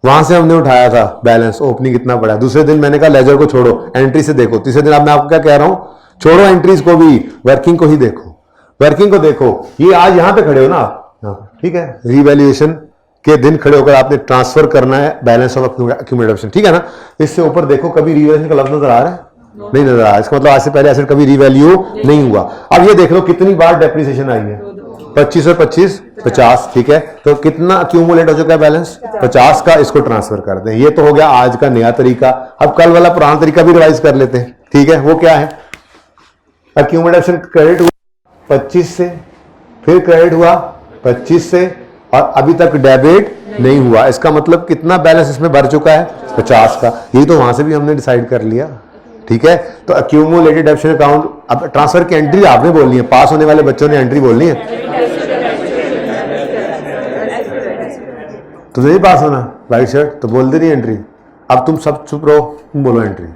वहां से हमने उठाया था बैलेंस, ओपनिंग कितना पड़ा। दूसरे दिन मैंने कहा लेजर को छोड़ो, एंट्री से देखो। तीसरे दिन अब मैं आपको क्या कह रहा हूं? छोड़ो एंट्रीज को भी, वर्किंग को ही देखो, वर्किंग को देखो। ये आज यहां पे खड़े हो ना आप, ठीक है। रीवैल्यूएशन के दिन खड़े होकर आपने ट्रांसफर करना है बैलेंस ऑफ अक्यूमुलेशन, ठीक है ना। इससे ऊपर देखो, कभी रीवैल्यूएशन का लफ्ज नजर आ रहा है? नहीं नजर आ रहा। इसका मतलब आज से पहले एसेट कभी रीवैल्यू नहीं हुआ। अब ये देख लो कितनी बार डेप्रिसिएशन आई है? 25 और 25 50, ठीक है। तो कितना अक्यूमुलेट हो चुका है बैलेंस? 50 का। इसको ट्रांसफर कर दें। ये तो हो गया आज का नया तरीका। अब कल वाला पुराना तरीका भी रिवाइज कर लेते हैं, ठीक है। वो क्या है? अक्यूमुलेशन क्रेडिट हुआ 25 से, फिर क्रेडिट हुआ 25 से, और अभी तक डेबिट नहीं हुआ। इसका मतलब कितना बैलेंस इसमें भर चुका है? 50 का। ये तो वहां से भी हमने डिसाइड कर लिया, ठीक है। तो अक्यूमुलेटेड डेप्शन अकाउंट, अब ट्रांसफर की एंट्री आपने बोलनी है, पास होने वाले बच्चों ने एंट्री बोलनी है। तो नहीं पास होना वाइट शर्ट तो बोल दे रही एंट्री। अब तुम सब चुप रहो, तुम बोलो एंट्री।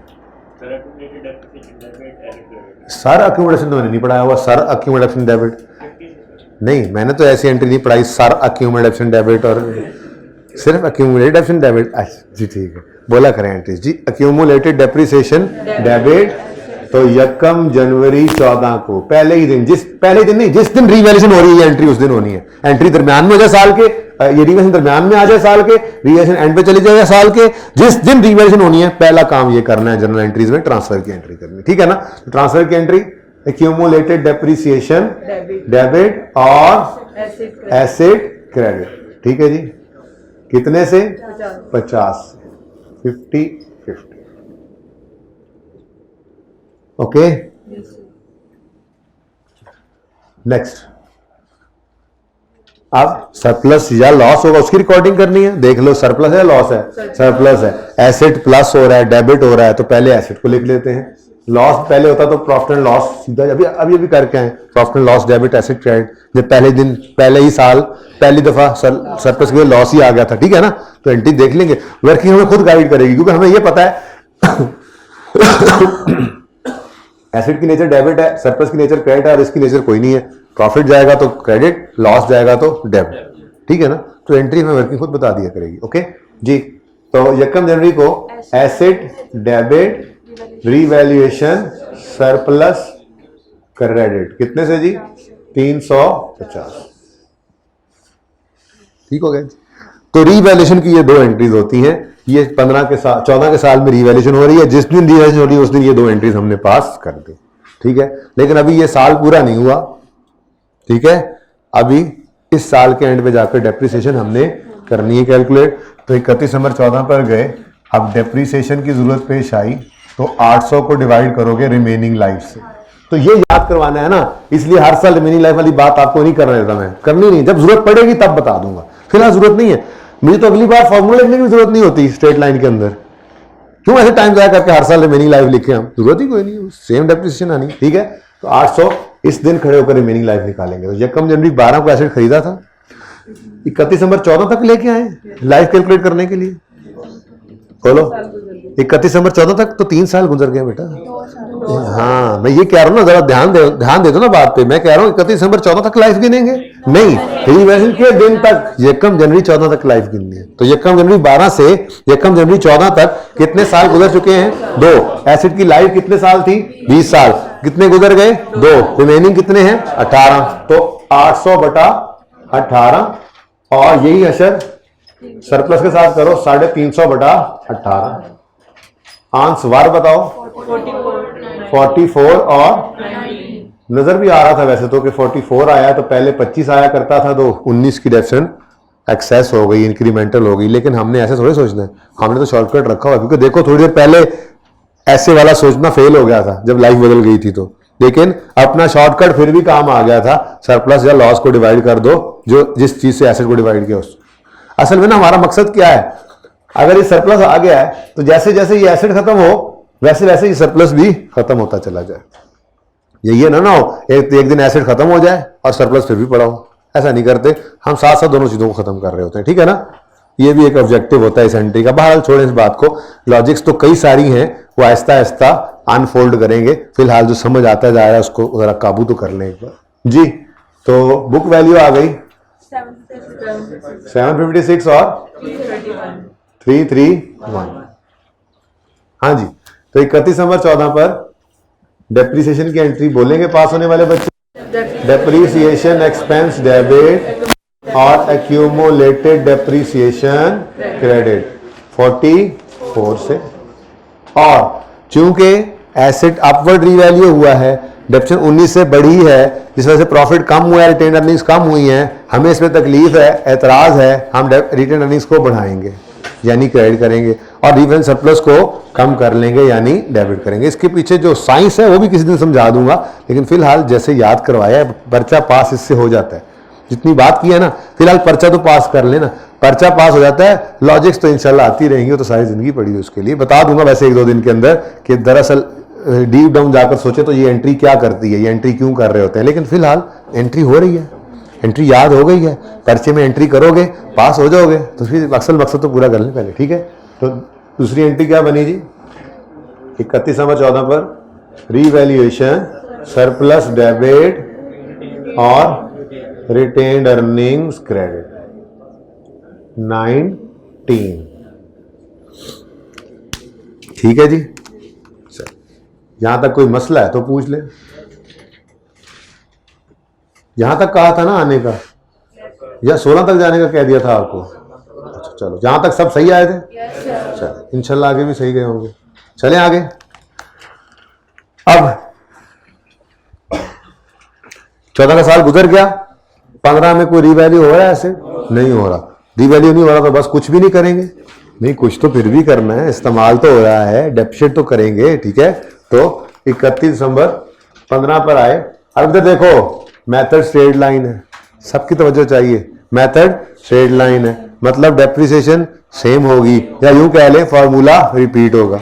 सर अक्यूमुलेशन तो मैंने नहीं पढ़ाया हुआ, सर अक्यूमुलेशन डेबिट नहीं, मैंने तो ऐसी एंट्री नहीं पढ़ाई, सर अक्यूमुलेशन डेबिट और सिर्फ अक्यूमुलेटेड डेप्शन डेबिट। जी ठीक है, बोला करें एंट्रीज जी। अक्यूमुलेटेड डेप्रिसिएशन डेबिट, तो 1 जनवरी 14 को पहले ही दिन, पहले दिन नहीं, जिस दिन रीवैल्यूएशन हो रही है एंट्री उस दिन होनी है। एंट्री दरम्यान में हो जाए साल के, ये रीवैल्यूएशन दरम्यान में आ जाए साल के, रीवैल्यूएशन एंड पे चली जाए साल के, जिस दिन रीवैल्यूएशन होनी है पहला काम ये करना है जनरल एंट्रीज में, ट्रांसफर की एंट्री करनी, ठीक है ना। तो ट्रांसफर की एंट्री एक्यूमुलेटेड डेप्रिसिएशन डेबिट और एसेट क्रेडिट, ठीक है जी। कितने से? 50, 50, ओके नेक्स्ट। अब सरप्लस या लॉस होगा उसकी रिकॉर्डिंग करनी है। देख लो सरप्लस है लॉस है, सरप्लस है। एसेट प्लस हो रहा है, डेबिट हो रहा है, तो पहले एसेट को लिख लेते हैं। लॉस पहले होता तो प्रॉफिट एंड लॉस सीधा अभी अभी करके आए, profit and loss debit asset credit. जब पहले दिन पहले ही साल पहली दफा सरप्लस के लॉस ही आ गया था, ठीक है ना, तो एंट्री देख लेंगे। वर्किंग हमें खुद गाइड करेगी क्योंकि हमें ये पता है एसेट की नेचर डेबिट है, सरप्लस की नेचर क्रेडिट है और इसकी नेचर कोई नहीं है। प्रॉफिट जाएगा तो क्रेडिट, लॉस जाएगा तो डेबिट, ठीक है ना। तो एंट्री में वर्किंग खुद बता दिया करेगी। ओके जी। तो यकम जनवरी को asset debit revaluation surplus credit कितने से जी 350, ठीक हो गया। तो रीवैल्यूएशन की ये दो एंट्रीज होती हैं। ये 15 के साल 14 के साल में रीवैल्यूएशन हो रही है। जिस दिन रीवैल्यूएशन हो रही है उस दिन ये दो एंट्रीज हमने पास कर दी, ठीक है। लेकिन अभी ये साल पूरा नहीं हुआ, ठीक है। अभी इस साल के एंड पे जाकर डेप्रिसिएशन हमने करनी है कैलकुलेट। तो 31 दिसंबर 14 पर गए, अब डेप्रिसिएशन की जरूरत पेश आई तो 800 को डिवाइड करोगे रिमेनिंग लाइफ से। तो ये याद करवाना है ना, इसलिए हर साल रिमेनिंग लाइफ वाली बात आपको नहीं करना देता मैं, करनी नहीं, जब जरूरत पड़ेगी तब बता दूंगा, फिलहाल जरूरत नहीं है। मुझे तो अगली बार फॉर्मूला लिखने की जरूरत नहीं होती स्ट्रेट लाइन के अंदर। क्यों ऐसे टाइम जाया करके हर साल रिमेनिंग लाइफ लिखे हम, जरूरत ही कोई नहीं, सेम डेप्रिसिएशन आनी, ठीक है। तो 800 इस दिन खड़े होकर रिमेनिंग लाइफ निकालेंगे। तो यकम जनवरी 12 को एसेट खरीदा था, 31 दिसंबर 14 तक लेके आए लाइफ कैलकुलेट करने के लिए। बोलो 31 दिसंबर 14 तक तो 3 साल गुजर गए बेटा। हाँ मैं ये कह रहा हूँ ना, जरा ध्यान दे दो ना बात पे। मैं कह रहा हूँ 31 दिसंबर 14 तक लाइफ गिनेंगे, नहीं रिवैल्यूएशन के दिन तक यकम जनवरी 14 तक लाइफ गिननी है। तो यकम जनवरी 12 से यकम जनवरी 14 तक कितने साल गुजर चुके हैं, 2। एसेट की लाइफ कितने साल थी, 20 साल, कितने गुजर गए, 2। रिमेनिंग कितने हैं, 18। तो 800 बटा 18 और यही अशर सरप्लस के साथ करो 350 बटा 18। आंसर बताओ 44 और नजर भी आ रहा था वैसे तो कि 44 आया, तो पहले 25 आया करता था, तो 19 की डेफिनेशन एक्सेस हो गई, इंक्रीमेंटल हो गई। लेकिन हमने ऐसे थोड़े सोचना है, हमने तो शॉर्टकट रखा हुआ, क्योंकि देखो थोड़ी देर पहले ऐसे वाला सोचना फेल हो गया था जब लाइफ बदल गई थी। तो लेकिन अपना शॉर्टकट फिर भी काम आ गया था, सरप्लस या लॉस को डिवाइड कर दो जो जिस चीज से एसेट को डिवाइड किया उस। असल में ना हमारा मकसद क्या है, अगर ये सरप्लस आ गया है तो जैसे जैसे ये एसेट खत्म हो वैसे वैसे ये सरप्लस भी खत्म होता चला जाए। ये ना हो एक दिन एसेट खत्म हो जाए और सरप्लस फिर भी पड़ा हो, ऐसा नहीं करते हम, साथ साथ दोनों चीजों को खत्म कर रहे होते हैं, ठीक है ना। ये भी एक ऑब्जेक्टिव होता है इस एंट्री का। बहरहाल छोड़ें इस बात को, लॉजिक्स तो कई सारी हैं, वो आहिस्ता आहिस्ता अनफोल्ड करेंगे। फिलहाल जो समझ आता जा रहा है उसको जरा काबू तो कर लें एक बार जी। तो बुक वैल्यू आ गई 756 और 331। हाँ जी। तो 31 दिसंबर 14 पर डेप्रिसिएशन की एंट्री बोलेंगे पास होने वाले बच्चे। डेप्रिसिएशन एक्सपेंस डेबिट और एक्यूमुलेटेड डेप्रिसिएशन क्रेडिट 44 से। और चूंकि एसेट अपवर्ड रीवैल्यू हुआ है, डेप्रिसिएशन 19 से बढ़ी है, जिस वजह से प्रॉफिट कम हुआ है, रिटेन अर्निंग्स कम हुई हैं, हमें इसमें तकलीफ है, एतराज है, हम रिटेन अर्निंग्स को बढ़ाएंगे यानी क्रेडिट करेंगे और रिवेन्यू सरप्लस को कम कर लेंगे यानी डेबिट करेंगे। इसके पीछे जो साइंस है वो भी किसी दिन समझा दूंगा, लेकिन फिलहाल जैसे याद करवाया है, पर्चा पास इससे हो जाता है। जितनी बात की है ना, फिलहाल पर्चा तो पास कर लेना, पर्चा पास हो जाता है, लॉजिक्स तो इंशाल्लाह आती रहेंगी, तो सारी जिंदगी पड़ी है उसके लिए। बता दूंगा वैसे 1-2 दिन के अंदर कि दरअसल डीप डाउन जाकर सोचे तो ये एंट्री क्या करती है, ये एंट्री क्यों कर रहे होते हैं। लेकिन फिलहाल एंट्री हो रही है, एंट्री याद हो गई है, पर्चे में एंट्री करोगे पास हो जाओगे, तो फिर अक्सर मकसद तो पूरा कर लें पहले, ठीक है। तो दूसरी एंट्री क्या बनी जी, 31 दिसंबर 14 पर रीवैल्यूएशन सरप्लस डेबिट और रिटेन्ड अर्निंग्स क्रेडिट 19। ठीक है जी। यहां तक कोई मसला है तो पूछ ले। यहां तक कहा था ना आने का, या 16 तक जाने का कह दिया था आपको? अच्छा चलो, जहां तक सब सही आए थे, चलो इंशाल्लाह आगे भी सही गए होंगे। चलें आगे। अब 14 का साल गुजर गया, 15 में कोई रीवैल्यू हो रहा है? ऐसे नहीं हो रहा। रीवैल्यू नहीं हो रहा तो बस कुछ भी नहीं करेंगे? नहीं, कुछ तो फिर भी करना है, इस्तेमाल तो हो रहा है, डेप्रिसिएट तो करेंगे, ठीक है। तो 31 दिसंबर 15 पर आए। अब इधर देखो मेथड स्ट्रेट लाइन है, सबकी तवज्जो चाहिए, मेथड स्ट्रेट लाइन है मतलब डेप्रिसिएशन सेम होगी या यूं कह लें फॉर्मूला रिपीट होगा,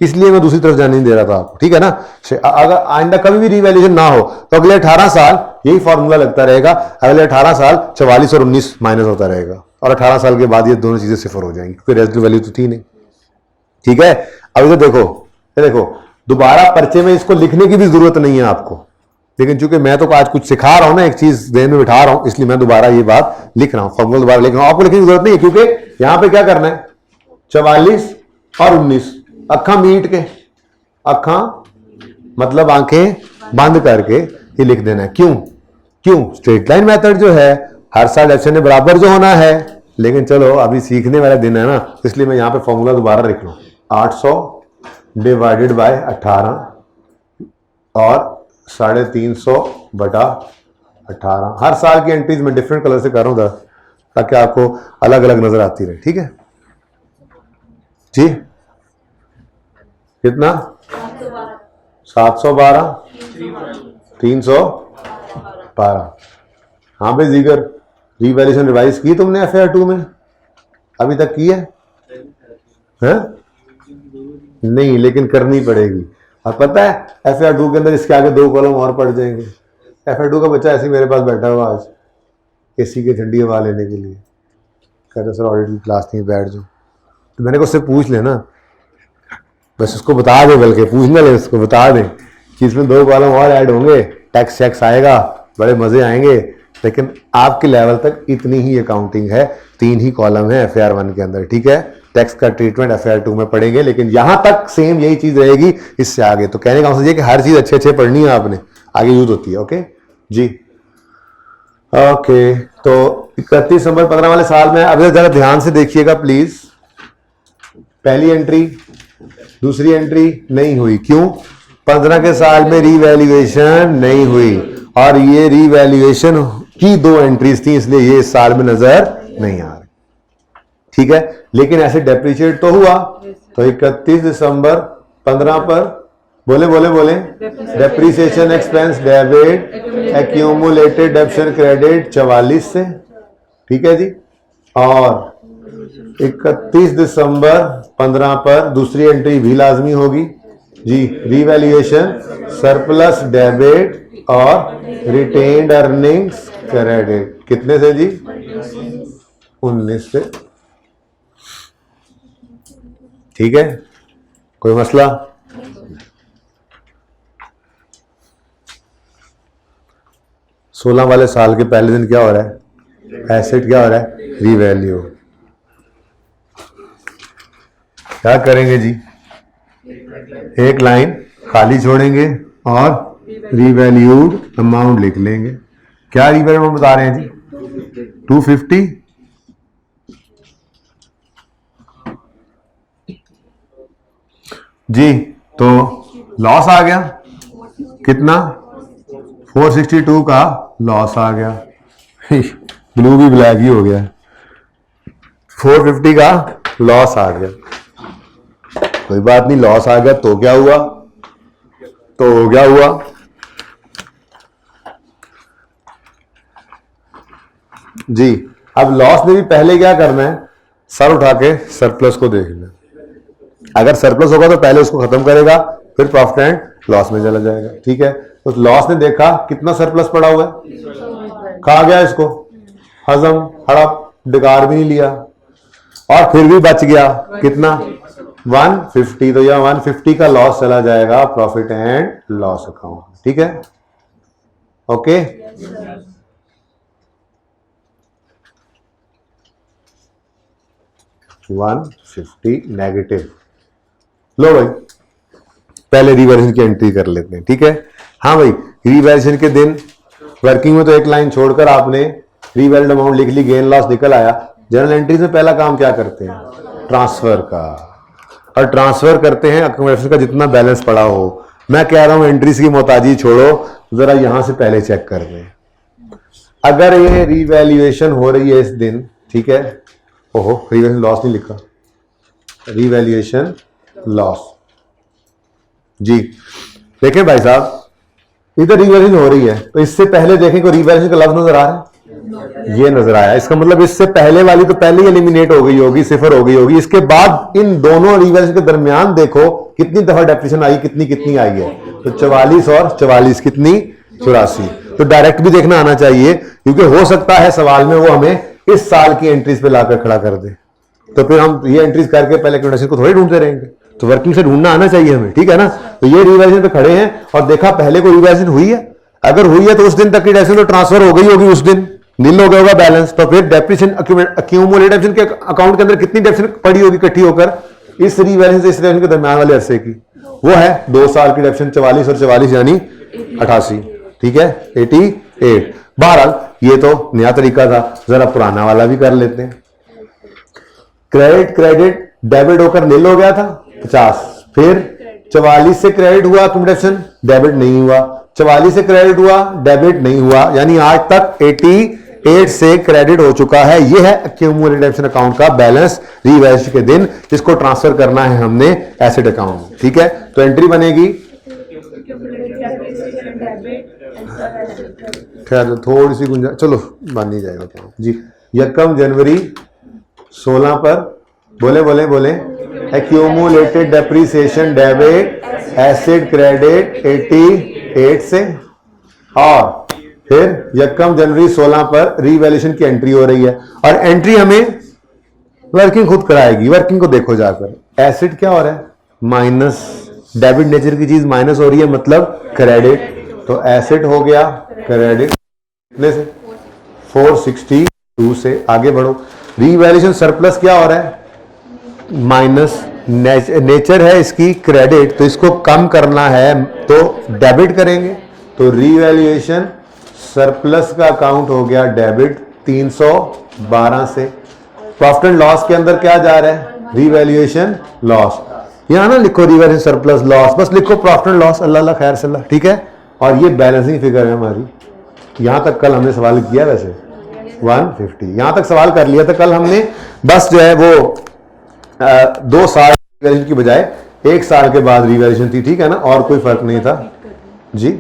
इसलिए मैं दूसरी तरफ जाने नहीं दे रहा था आपको, ठीक है ना। अगर आइंदा कभी भी रिवैल्यूएशन ना हो तो अगले 18 साल यही फॉर्मूला लगता रहेगा, अगले 18 साल 44 और 19 माइनस होता रहेगा और 18 साल के बाद ये दोनों चीजें सिफर हो जाएंगी क्योंकि रेजिडुअल वैल्यू तो थी नहीं, ठीक है। अब इधर देखो, ये देखो दोबारा पर्चे में इसको लिखने की भी जरूरत नहीं है आपको, लेकिन चूंकि मैं तो आज कुछ सिखा रहा हूं ना, एक चीज ध्यान में बिठा रहा हूं, इसलिए मैं दोबारा ये बात लिख रहा हूं, फॉर्मूला दोबारा लिख रहा हूं। आपको लिखने की जरूरत नहीं है क्योंकि यहां पे क्या करना है 44 और 19 अखा मीट के, अखा मतलब आंखें बंद करके ही लिख देना है। क्यों स्ट्रेट लाइन मेथड जो है हर साल एक्शन में बराबर जो होना है, लेकिन चलो अभी सीखने वाला दिन है ना, इसलिए मैं यहां पे फॉर्मूला दोबारा लिख रहा हूं 800 डिवाइडेड बाय 18 और 350 बटा 18। हर साल की एंट्रीज में डिफरेंट कलर से कर रहा हूं ताकि आपको अलग अलग नजर आती रहे, ठीक है जी। कितना 712 312। हाँ भाई जिगर, रिवैल्यूएशन रिवाइज की तुमने FAR 2 में अभी तक की है? नहीं, लेकिन करनी पड़ेगी। और पता है FAR 2 के अंदर इसके आगे 2 कॉलम और पड़ जाएंगे। FAR 2 का बच्चा ऐसे ही मेरे पास बैठा हुआ आज AC की ठंडी हवा लेने के लिए, कहते सर ऑडिट की क्लास नहीं बैठ जाओ, तो मैंने कहा उससे पूछ लेना, बस उसको बता दे, बल्कि पूछना ले उसको बता दे कि इसमें 2 कॉलम और ऐड होंगे, टैक्स चेक्स आएगा, बड़े मजे आएंगे, लेकिन आपके लेवल तक इतनी ही अकाउंटिंग है, 3 ही कॉलम है FAR 1 के अंदर, ठीक है। टैक्स का ट्रीटमेंट FAR 2 में पढ़ेंगे, लेकिन यहां तक सेम यही चीज रहेगी, इससे आगे तो कहने का मतलब ये कि हर चीज अच्छे अच्छे पढ़नी है आपने, आगे यूज होती है। ओके जी, ओके। तो 31 दिसंबर 15 वाले साल में अब जरा ध्यान से देखिएगा प्लीज, पहली एंट्री दूसरी एंट्री नहीं हुई, क्यों? 15 के साल में रीवैल्यूएशन नहीं हुई और ये रीवैल्यूएशन की 2 एंट्रीज थी, इसलिए ये इस साल में नजर नहीं आ रही, ठीक है। लेकिन ऐसे डेप्रिशिएट तो हुआ, तो 31 दिसंबर 15 पर बोले depreciation expense debit, accumulated डेप्शन credit 44 से, ठीक है जी। और 31 दिसंबर 15 पर दूसरी एंट्री भी लाजमी होगी जी, रिवैल्यूएशन सरप्लस डेबिट और रिटेन्ड अर्निंग्स क्रेडिट, कितने से जी? 19 से, ठीक है। कोई मसला? सोलह वाले साल के पहले दिन क्या हो रहा है? एसेट क्या हो रहा है? रीवैल्यू। क्या करेंगे जी? एक लाइन खाली छोड़ेंगे और रीवैल्यूड अमाउंट लिख लेंगे। क्या रीवैल्यू अमाउंट बता रहे हैं जी? 250। जी, तो लॉस आ गया कितना? 462 का लॉस आ गया। ब्लू भी ब्लैक ही हो गया। 450 का लॉस आ गया, कोई बात नहीं, लॉस आ गया तो क्या हुआ? तो हो गया हुआ। जी, अब लॉस में भी पहले क्या करना है? सर उठा के सरप्लस को देखना। अगर सरप्लस होगा तो पहले उसको खत्म करेगा, फिर प्रॉफिट एंड लॉस में चला जाएगा, ठीक है। तो लॉस ने देखा कितना सरप्लस पड़ा हुआ है, खा गया इसको, हजम हड़प, डिगार भी नहीं लिया और फिर भी बच गया कितना? 150। तो यह 150 का लॉस चला जाएगा प्रॉफिट एंड लॉस अकाउंट, ठीक है। Okay, negative. लो भाई, पहले रिवैल्यूएशन की एंट्री कर लेते हैं, ठीक है। हाँ भाई, रिवैल्यूएशन के दिन वर्किंग में तो एक लाइन छोड़कर आपने रीवैल्यूड अमाउंट लिख ली, गेन लॉस निकल आया। जर्नल एंट्रीज में पहला काम क्या करते हैं? ट्रांसफर का, और ट्रांसफर करते हैं अकोमोडेशन का जितना बैलेंस पड़ा हो। मैं कह रहा हूं एंट्रीज की मोहताजी छोड़ो, जरा यहां से पहले चेक कर लें। अगर ये रिवैल्यूएशन हो रही है इस दिन, ठीक है, ओहो रिवैल्यूएशन लॉस नहीं लिखा, रिवैल्यूएशन लॉस जी, देखें भाई साहब, इधर रिवैल्यूएशन हो रही है, तो इससे पहले देखें कोई रिवैल्यूएशन का लफ्ज नजर आ रहा है? ये नजर आया। इसका मतलब इससे पहले वाली तो पहले ही एलिमिनेट हो गई होगी, सिफर हो गई होगी। इसके बाद इन दोनों रिवैल्यूएशन के दरमियान देखो कितनी दफा डेप्रिसिएशन आई, कितनी कितनी आई है। तो 44 और 44 कितनी, 84। तो डायरेक्ट भी देखना आना चाहिए, क्योंकि हो सकता है सवाल में वो हमें इस साल की एंट्रीज पे लाकर खड़ा कर दे, तो फिर हम ये एंट्रीज करके पहले एक्यूमुलेशन को थोड़ी ढूंढते रहेंगे। तो वर्किंग से ढूंढना आना चाहिए हमें, ठीक है ना। तो ये रिवैल्यूएशन पे खड़े हैं और देखा पहले कोई रिवैल्यूएशन हुई है, अगर हुई है तो उस दिन तक की डेप्रिसिएशन तो ट्रांसफर हो गई होगी, उस दिन नील हो गया होगा बैलेंस। तो फिर डेप्रिसिएशन अक्यूमुलेटेड डेप्रिसिएशन के अकाउंट के अंदर कितनी डेप्रिसिएशन पड़ी होगी इकट्ठी होकर इस रिवैल्यूएशन से इस रिवैल्यूएशन के दरमियान वाले अरसे की, वो है 2 साल की डेप्रिसिएशन 44 और 44 यानी 88, ठीक है 88। बहरहाल ये तो नया तरीका था, जरा पुराना वाला भी कर लेते हैं। क्रेडिट क्रेडिट डेबिट होकर नील हो गया था 50, फिर 44 से क्रेडिट हुआ अक्यूमुलेशन, डेबिट नहीं हुआ, 44 से क्रेडिट हुआ, डेबिट नहीं हुआ, यानी आज तक 88 से क्रेडिट हो चुका है। यह है अक्यूमुलेटेड डेप्रिसिएशन अकाउंट का बैलेंस रिवैल्यूएशन के दिन, जिसको ट्रांसफर करना है हमने एसेट अकाउंट में, ठीक है। तो एंट्री बनेगी, खैर थोड़ी सी गुंजाइश, चलो बन ही जाएगा काम जी। 1 जनवरी 16 पर बोले बोले बोले accumulated depreciation debit asset credit 88 से, और फिर 1 जनवरी 16 पर रिवैल्यूएशन की एंट्री हो रही है, और एंट्री हमें वर्किंग खुद कराएगी। वर्किंग को देखो जाकर, एसेट क्या हो रहा है माइनस, डेबिट नेचर की चीज माइनस हो रही है, मतलब क्रेडिट। तो एसेट हो गया क्रेडिट कितने से, 462 से। आगे बढ़ो, रिवैल्यूएशन सरप्लस क्या हो रहा है माइनस, नेचर है इसकी क्रेडिट, तो इसको कम करना है तो डेबिट करेंगे। तो रिवैल्यूएशन सरप्लस का अकाउंट हो गया डेबिट 312 से। प्रॉफिट एंड लॉस के अंदर क्या जा रहा है, रिवैल्यूएशन लॉस। यहां ना लिखो रिवैल्यूएशन सरप्लस लॉस, बस लिखो प्रॉफिट एंड लॉस, अल्लाह खैर सल्ला, ठीक है। और ये बैलेंसिंग फिगर है हमारी। यहां तक कल हमने सवाल किया, वैसे 150 यहां तक सवाल कर लिया था कल हमने। बस जो है वो 2 साल रिवैल्यूएशन की बजाय 1 साल के बाद रिवैल्यूएशन थी, ठीक है ना, और कोई फर्क नहीं था जी।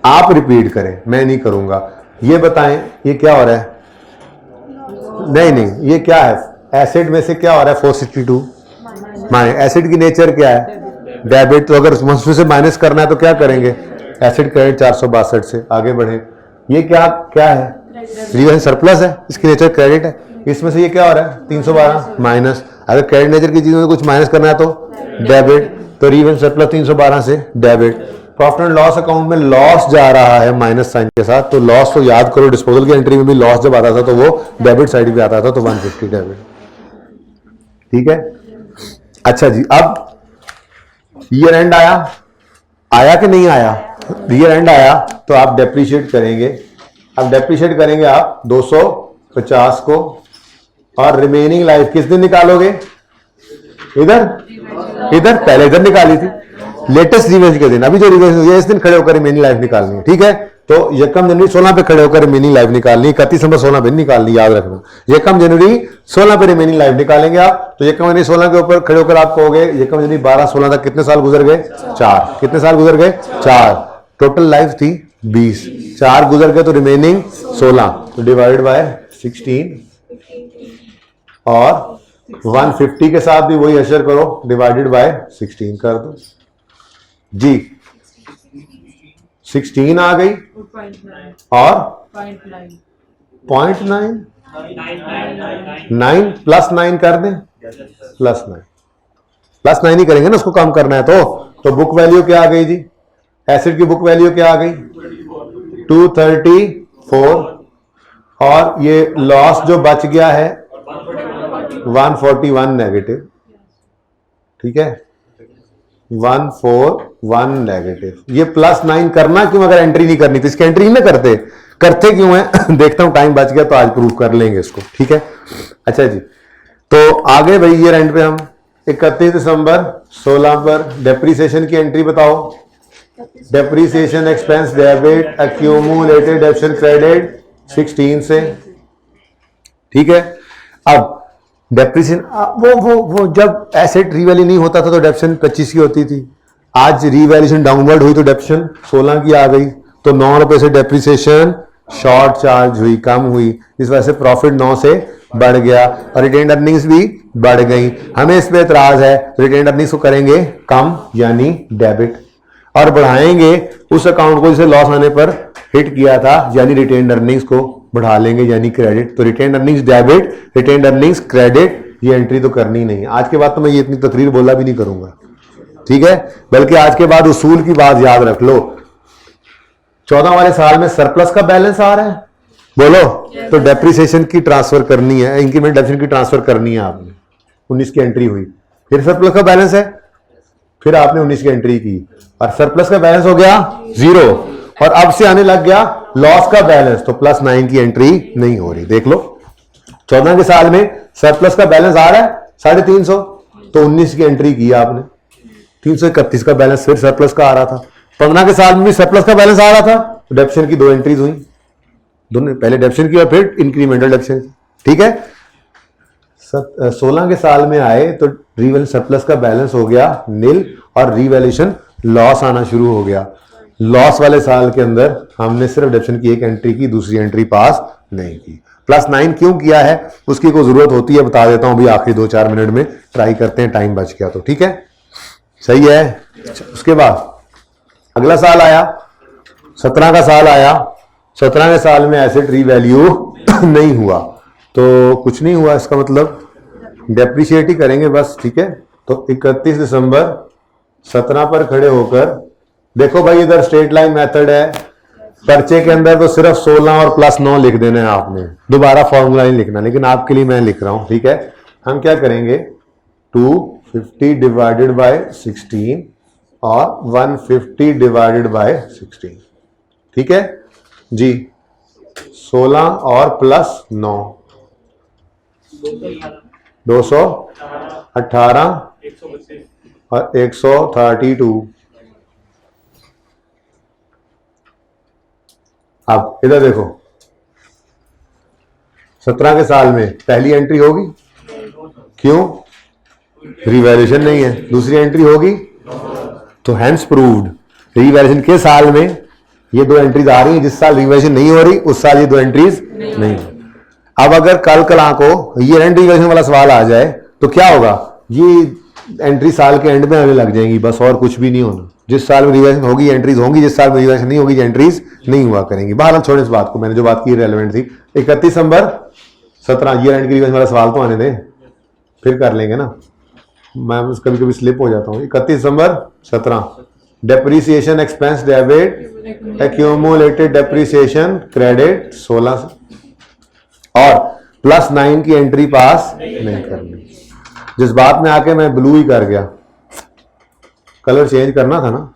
आप रिपीट करें, मैं नहीं करूंगा। ये बताएं ये क्या हो रहा है, नहीं ये क्या है, एसिड में से क्या हो रहा है 462 माइनस, एसिड की नेचर क्या है डेबिट, तो अगर उसमें से माइनस करना है तो क्या करेंगे, एसिड क्रेडिट 462 से। आगे बढ़े, ये क्या क्या है, रिवैल्यूएशन सरप्लस है, इसकी नेचर क्रेडिट है, इसमें से ये क्या हो रहा है 312 माइनस, अगर क्रेडिट नेचर की चीजों में कुछ माइनस करना है तो डेबिट, तो रिवैल्यूएशन सरप्लस 312 से debit. Profit and loss account में लॉस जा रहा है माइनस साइन के साथ, तो लॉस तो याद करो, डिस्पोजल की एंट्री में भी लॉस जब आता था तो वो डेबिट साइड पे आता था, तो 150 डेबिट, ठीक है। अच्छा जी, अब ईयर एंड आया कि नहीं आया, ईयर एंड आया तो आप डेप्रिशिएट करेंगे। अब डेप्रिशिएट करेंगे आप 250 को, और रिमेनिंग लाइफ किस दिन निकालोगे, इधर पहले इधर निकाली थी, लेटेस्ट रिवैल्यूएशन के दिन, अभी जो रिवैल्यूएशन हुई है इस दिन खड़े होकर रिमेनिंग लाइफ निकालनी है, ठीक है। तो 1 जनवरी 16 पे खड़े होकर रिमेनिंग लाइफ निकालनी, 31 दिसंबर 16 पे निकालनी, याद रखना। 1 जनवरी 16 पे रिमेनिंग लाइफ निकालेंगे आप, तो 1 जनवरी 16 के ऊपर खड़े होकर आप कहोगे 1 जनवरी 12-16 तक कितने साल गुजर गए, 4। कितने साल गुजर गए, 4। टोटल लाइफ थी 20, 4 गुजर गए तो रिमेनिंग 16, तो डिवाइड बाय 16, और 150 के साथ भी वही अशर करो, डिवाइडेड बाय 16 कर दो जी। 16 आ गई, और 0.9 9 प्लस 9 कर दें, प्लस 9 ही करेंगे ना, उसको कम करना है तो बुक वैल्यू क्या आ गई जी, एसिड की बुक वैल्यू क्या आ गई 234, और ये लॉस जो बच गया है 141 नेगेटिव, ठीक है 141 नेगेटिव। ये प्लस 9 करना क्यों, अगर एंट्री नहीं करनी तो इसकी एंट्री नहीं करते क्यों है देखता हूं टाइम बच गया तो आज प्रूव कर लेंगे इसको, ठीक है। अच्छा जी, तो आगे भाई ये एंड पे हम 31 दिसंबर 16 पर डेप्रिसिएशन की एंट्री बताओ। Depreciation expense debit accumulated depreciation credit 16 से, ठीक है। अब डेप्रिसिएशन वो जब एसेट रिवैल्यू नहीं होता था तो डेप्रिसिएशन 25 की होती थी, आज रीवैल्यूएशन डाउनवर्ड हुई तो डेप्रिसिएशन 16 की आ गई, तो 9 रुपए से डेप्रिसिएशन शॉर्ट चार्ज हुई, कम हुई, इस वजह से प्रॉफिट 9 से बढ़ गया और रिटेन्ड अर्निंग्स भी बढ़ गई। हमें इस पे एतराज है, रिटेन्ड अर्निंग्स को करेंगे कम यानी डेबिट, और बढ़ाएंगे उस अकाउंट को जिसे लॉस आने पर हिट किया था यानी रिटेन्ड अर्निंग्स को बढ़ा लेंगे यानी क्रेडिट। तो retained earnings debit, retained earnings credit, ये एंट्री तो करनी नहीं। आज के बाद तो मैं ये इतनी तकरीर बोला भी नहीं करूंगा, ठीक है, बल्कि आज के बाद उसूल की बात याद रख लो। 14 वाले साल में सरप्लस का बैलेंस आ रहा है, बोलो, तो डेप्रिसिएशन की ट्रांसफर करनी है, इंक्रीमेंट डेप्रिसिएशन की ट्रांसफर करनी है आपने। 19 की एंट्री हुई, फिर सरप्लस का बैलेंस है, फिर आपने 19 की एंट्री की और सरप्लस का बैलेंस हो गया 0 और अब से आने लग गया लॉस का बैलेंस, तो +9 की एंट्री नहीं हो रही। देख लो 14 के साल में सरप्लस का बैलेंस आ रहा है 350, तो 19 की एंट्री की आपने, 331 का बैलेंस फिर सरप्लस का आ रहा था। 15 के साल में भी सरप्लस का बैलेंस आ रहा था, तो डेप्रिसिएशन की 2 एंट्रीज हुई, दोनों पहले डेप्रिसिएशन की और फिर इंक्रीमेंटल डेप्रिसिएशन, ठीक है। 16 के साल में आए तो रीवैल्यूएशन सरप्लस का बैलेंस हो गया नील और रीवैल्यूएशन लॉस आना शुरू हो गया। लॉस वाले साल के अंदर हमने सिर्फ डेप्रिसिएशन की एक एंट्री की, दूसरी एंट्री पास नहीं की। +9 क्यों किया है उसकी कोई जरूरत होती है बता देता हूं अभी आखिरी 2-4 मिनट में, ट्राई करते हैं, टाइम बच गया तो, ठीक है, सही है। उसके बाद अगला साल आया, 17 का साल आया। 17 के साल में एसेट रीवैल्यू नहीं हुआ, तो कुछ नहीं हुआ, इसका मतलब डेप्रिशिएट ही करेंगे बस, ठीक है। तो 31 दिसंबर 17 पर खड़े होकर देखो भाई, इधर स्ट्रेट लाइन मेथड है, पर्चे के अंदर तो सिर्फ 16 और +9 लिख देना है आपने, दोबारा फॉर्मूला नहीं लिखना, लेकिन आपके लिए मैं लिख रहा हूं, ठीक है। हम क्या करेंगे, 250 डिवाइडेड बाय 16 और 150 डिवाइडेड बाय 16, ठीक है जी। 16 और +9 218 और 132। अब इधर देखो, 17 के साल में पहली एंट्री होगी, क्यों, रिवैल्यूएशन नहीं है, दूसरी एंट्री होगी, तो हैंस प्रूव्ड रिवैल्यूएशन के साल में ये 2 एंट्रीज आ रही हैं, जिस साल रिवैल्यूएशन नहीं हो रही उस साल ये 2 एंट्रीज नहीं। अब अगर कल को ये एंड रिवैल्यूएशन वाला सवाल आ जाए तो क्या होगा, ये एंट्री साल के एंड में आने लग जाएंगी, बस और कुछ भी नहीं होना। जिस साल में रिवैल्यूएशन होगी एंट्रीज होंगी, जिस साल में रिवैल्यूएशन नहीं होगी एंट्रीज नहीं हुआ करेंगी। बहरहाल छोड़े इस बात को, मैंने जो बात की रेलेवेंट थी। 31 दिसंबर 17 ईयर एंड की रिवैल्यूएशन वाला सवाल तो आने दें, फिर कर लेंगे ना, मैं कभी कभी स्लिप हो जाता हूँ। 31 दिसंबर 17 depreciation expense debit, accumulated depreciation credit 16 और +9 की एंट्री पास नहीं करनी। जिस बात में आके मैं ब्लू ही कर गया, कलर चेंज करना था ना,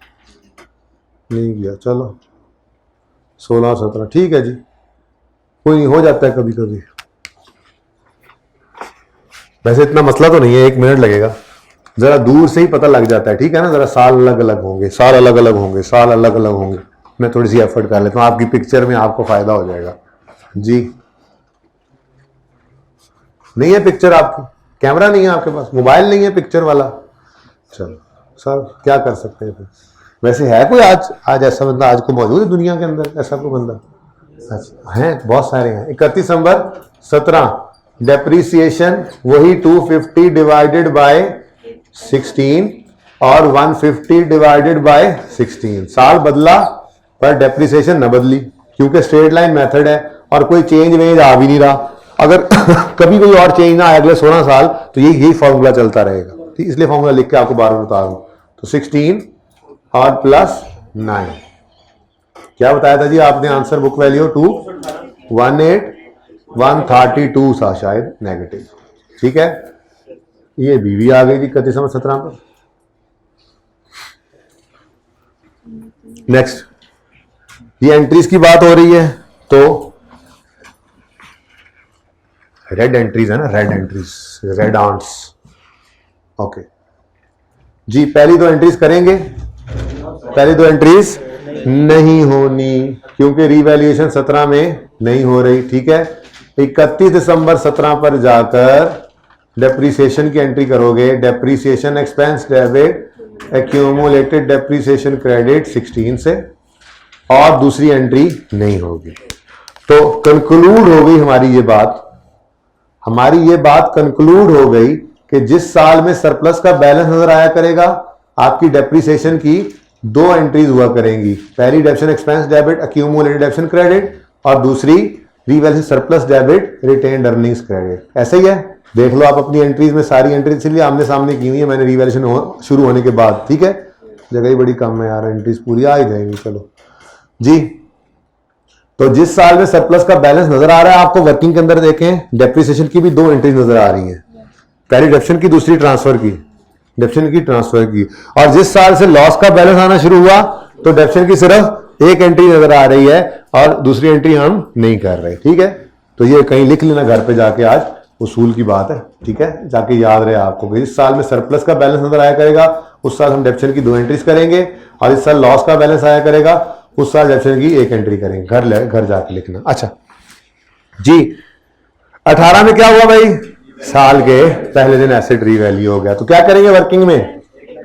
नहीं किया, चलो 16-17 ठीक है जी, कोई नहीं, हो जाता है कभी कभी। वैसे इतना मसला तो नहीं है, 1 मिनट लगेगा, जरा दूर से ही पता लग जाता है, ठीक है ना। जरा साल अलग अलग होंगे, साल अलग अलग होंगे, साल अलग अलग होंगे। मैं थोड़ी सी एफर्ट कर लेता हूँ, आपकी पिक्चर में आपको फायदा हो जाएगा जी। नहीं है पिक्चर आपकी, कैमरा नहीं है आपके पास, मोबाइल नहीं है पिक्चर वाला, चलो सर क्या कर सकते हैं फिर। वैसे है कोई आज ऐसा बंदा आज को मौजूद है दुनिया के अंदर, ऐसा कोई बंदा? अच्छा है, बहुत सारे हैं। 31 दिसंबर 17 डेप्रिसिएशन वही 250 डिवाइडेड बाय 16 और 150 डिवाइडेड बाय 16। साल बदला पर डेप्रिसिएशन न बदली, क्योंकि स्ट्रेट लाइन मेथड है और कोई चेंज वेंज आ भी नहीं रहा। अगर कभी कोई और चेंज ना आए अगले 16 साल तो यही फॉर्मूला चलता रहेगा, ठीक। इसलिए फॉर्मूला लिख के आपको बार बार बता दूं। तो 16 और +9 क्या बताया था जी आपने आंसर, बुक वैल्यू 218,132 था शायद नेगेटिव, ठीक है। ये बीवी आ गई जी 31 दिसंबर 17 पर। नेक्स्ट, ये एंट्रीज की बात हो रही है, तो रेड एंट्रीज है ना, red entries, red ants, okay ji. पहली 2 एंट्रीज करेंगे, पहली 2 एंट्रीज नहीं होनी क्योंकि रिवैल्यूएशन 17 में नहीं हो रही, ठीक है। 31 दिसंबर 17 पर जाकर डेप्रिसिएशन की एंट्री करोगे, depreciation expense debit accumulated depreciation credit 16 से, और दूसरी एंट्री नहीं होगी। तो कंक्लूड हो गई हमारी ये बात, कंक्लूड हो गई कि जिस साल में सरप्लस का बैलेंस नजर आया करेगा, आपकी डेप्रिसिएशन की दो एंट्रीज हुआ करेंगी। पहली डेप्शन एक्सपेंस डेबिट एक्यूमुलेटेड डेप्शन क्रेडिट, और दूसरी revaluation surplus debit retained earnings credit. ऐसे ही है, देख लो आप अपनी एंट्रीज में, सारी एंट्रीज इसलिए आमने सामने की हुई है मैंने रिवैल्यूएशन शुरू होने के बाद। ठीक है, जगह ही बड़ी कम है यार, एंट्रीज पूरी आ ही जाएंगी। चलो जी, तो जिस साल में सरप्लस का बैलेंस नजर आ रहा है, आपको वर्किंग के अंदर देखें डेप्रिसिएशन की भी दो एंट्रीज नजर आ रही हैं, पहली डेप्शन की, दूसरी ट्रांसफर की, डेप्शन की ट्रांसफर की। और जिस साल से लॉस का बैलेंस आना शुरू हुआ तो डेप्शन की सिर्फ एक एंट्री नजर आ रही है और दूसरी एंट्री हम नहीं कर रहे। ठीक है, तो ये कहीं लिख लेना घर पे जाके, आज उसूल की बात है। ठीक है, जाके याद रहे आपको कि इस साल में सरप्लस का बैलेंस नजर आया करेगा, उस साल हम डेप्शन की दो एंट्रीज करेंगे, और इस साल लॉस का बैलेंस आया करेगा, उस साल डेप्शन की एक एंट्री करेंगे। घर जाके लिखना। अच्छा जी, 18 में क्या हुआ भाई, साल के पहले दिन एसेट रीवैल्यू हो गया। तो क्या करेंगे वर्किंग में,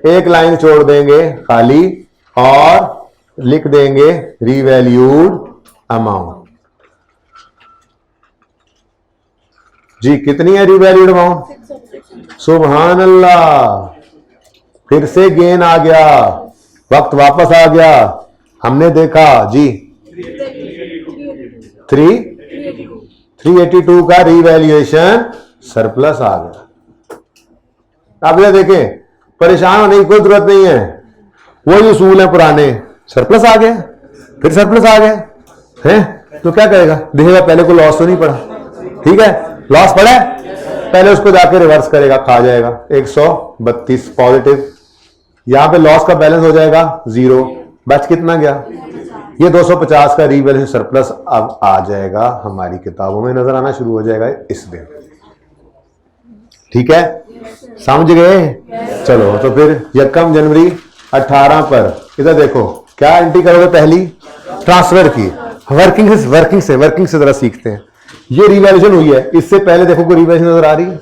एक लाइन छोड़ देंगे खाली और लिख देंगे रीवैल्यूड अमाउंट। जी कितनी है रीवैल्यूड अमाउंट, सुभान अल्लाह, फिर से गेन आ गया, वक्त वापस आ गया, हमने देखा जी 382 का रीवैल्यूएशन सरप्लस आ गया। अब ये देखें, परेशान होने की कोई जरूरत नहीं है, वही उसूल है पुराने, सरप्लस आ गया, फिर सरप्लस आ गया है, तो क्या करेगा, देखेगा पहले को लॉस तो नहीं पड़ा। ठीक है, लॉस पड़ा है, पहले उसको जाके रिवर्स करेगा, खा जाएगा 132 पॉजिटिव, यहां पे लॉस का बैलेंस हो जाएगा 0, बच कितना गया, ये 250 का रीवैल्यूएशन सरप्लस अब आ जाएगा, हमारी किताबों में नजर आना शुरू हो जाएगा इस दिन। ठीक है, समझ गए। चलो तो फिर 1 जनवरी 18 पर इधर देखो, क्या एंट्री करोगे, पहली ट्रांसफर की, वर्किंग से जरा सीखते हैं। ये रिवैल्यूएशन हुई है, इससे पहले देखो कोई रिवैल्यूएशन नजर आ रही है,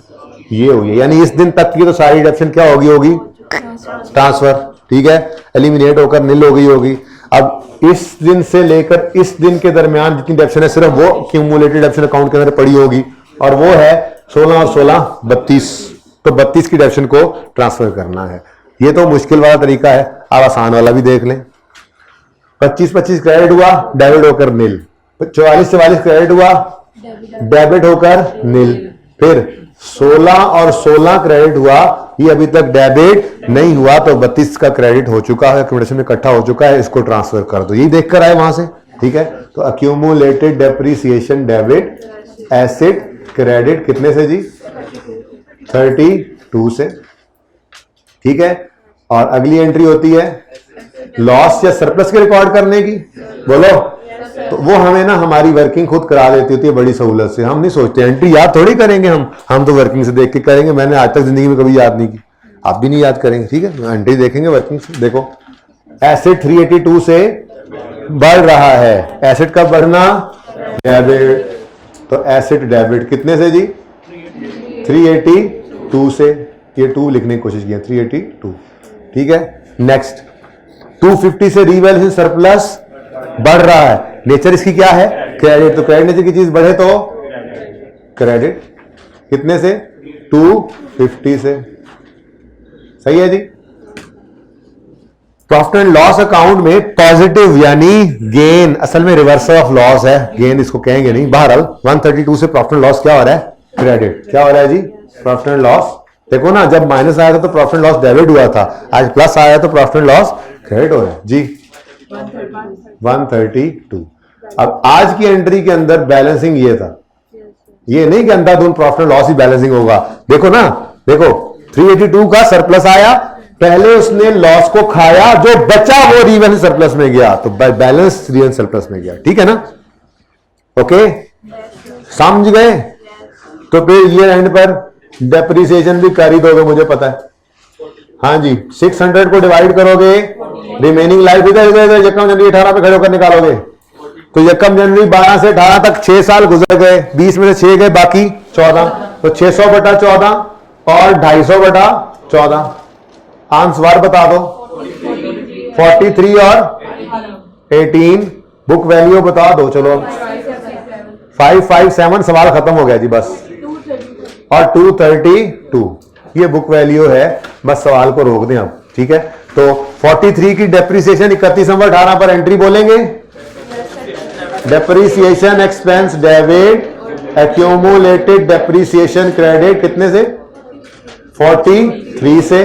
ये हुई है, यानी इस दिन तक की तो सारी डिडक्शन क्या होगी ट्रांसफर। ठीक है, एलिमिनेट होकर निल हो गई होगी। अब इस दिन से लेकर इस दिन के दरमियान जितनी डिडक्शन है, सिर्फ वो क्यूमुलेटेड डिडक्शन अकाउंट के अंदर पड़ी होगी, और वो है 16 और 16 32, तो 32 की डिडक्शन को ट्रांसफर करना है। ये तो मुश्किल वाला तरीका है, अब आसान वाला भी देख लें। 25 क्रेडिट हुआ, डेबिट होकर निल, 44 क्रेडिट हुआ, डेबिट होकर निल, फिर 16 और 16 क्रेडिट हुआ, ये अभी तक डेबिट नहीं हुआ, तो 32 का क्रेडिट हो चुका है, एक्यूमुलेशन में इकट्ठा हो चुका है, इसको ट्रांसफर कर दो, यही देखकर आए वहां से। ठीक है, तो accumulated depreciation debit asset credit कितने से जी, 32 से। ठीक है, और अगली एंट्री होती है लॉस या सरप्लस के रिकॉर्ड करने की, बोलो, तो वो हमें ना हमारी वर्किंग खुद करा देती होती है बड़ी सहूलत से, हम नहीं सोचते, एंट्री याद थोड़ी करेंगे हम तो वर्किंग से देख के करेंगे, मैंने आज तक जिंदगी में कभी याद नहीं की, आप भी नहीं याद करेंगे। ठीक है, एंट्री देखेंगे वर्किंग से। देखो एसेट 382 से बढ़ रहा है, एसेट का बढ़ना डेबिट, तो एसेट डेबिट कितने से जी, 382 से, ये 2 लिखने की कोशिश किया, 382। ठीक है, नेक्स्ट 250 से रीवैल्यूएशन सरप्लस बढ़ रहा है, नेचर इसकी क्या है, क्रेडिट, तो क्रेडिट नेचर की चीज बढ़े तो क्रेडिट, कितने से, 250 से। सही है जी। प्रॉफिट एंड लॉस अकाउंट में पॉजिटिव यानी गेन, असल में रिवर्सल ऑफ लॉस है, गेन इसको कहेंगे नहीं, बहरहाल 132 से प्रॉफिट एंड लॉस क्या हो रहा है, क्रेडिट। क्या हो रहा है जी, प्रॉफिट एंड लॉस। देखो ना, जब माइनस आया था तो प्रॉफिट एंड लॉस डेबिट हुआ था, आज प्लस आया तो प्रॉफिट एंड लॉस क्रेडिट हो रहा है जी, 132। अब आज की एंट्री के अंदर बैलेंसिंग ये था, ये नहीं कि अंधाधुंध profit and loss he balancing होगा। देखो ना, देखो 382 का सरप्लस आया, पहले उसने लॉस को खाया, जो बचा वो रीवैल्यूएशन सरप्लस में गया, तो बैलेंस रीवैल्यूएशन सरप्लस में गया। ठीक है ना, ओके, समझ गए। तो फिर ईयर एंड पर डेप्रिसिएशन भी कर ही दोगे, मुझे पता है। हाँ जी, 600 को डिवाइड करोगे, रिमेनिंग लाइफ इधर 1 जनवरी 18 पे खड़े होकर निकालोगे, तो 1 जनवरी 12 से 18 तक 6 साल गुजर गए, 20 में से 6 गए, बाकी 14, तो 600/14 और 250/14, आंसर बता दो 43 और 18। बुक वैल्यू बता दो। चलो 557 सवाल खत्म हो गया जी बस। और 232 ये बुक वैल्यू है। बस सवाल को रोक दें अब, ठीक है। तो 43 की डेप्रिसिएशन 31 नंबर 18 पर एंट्री बोलेंगे। Depreciation expense debit accumulated depreciation credit कितने से 43 से,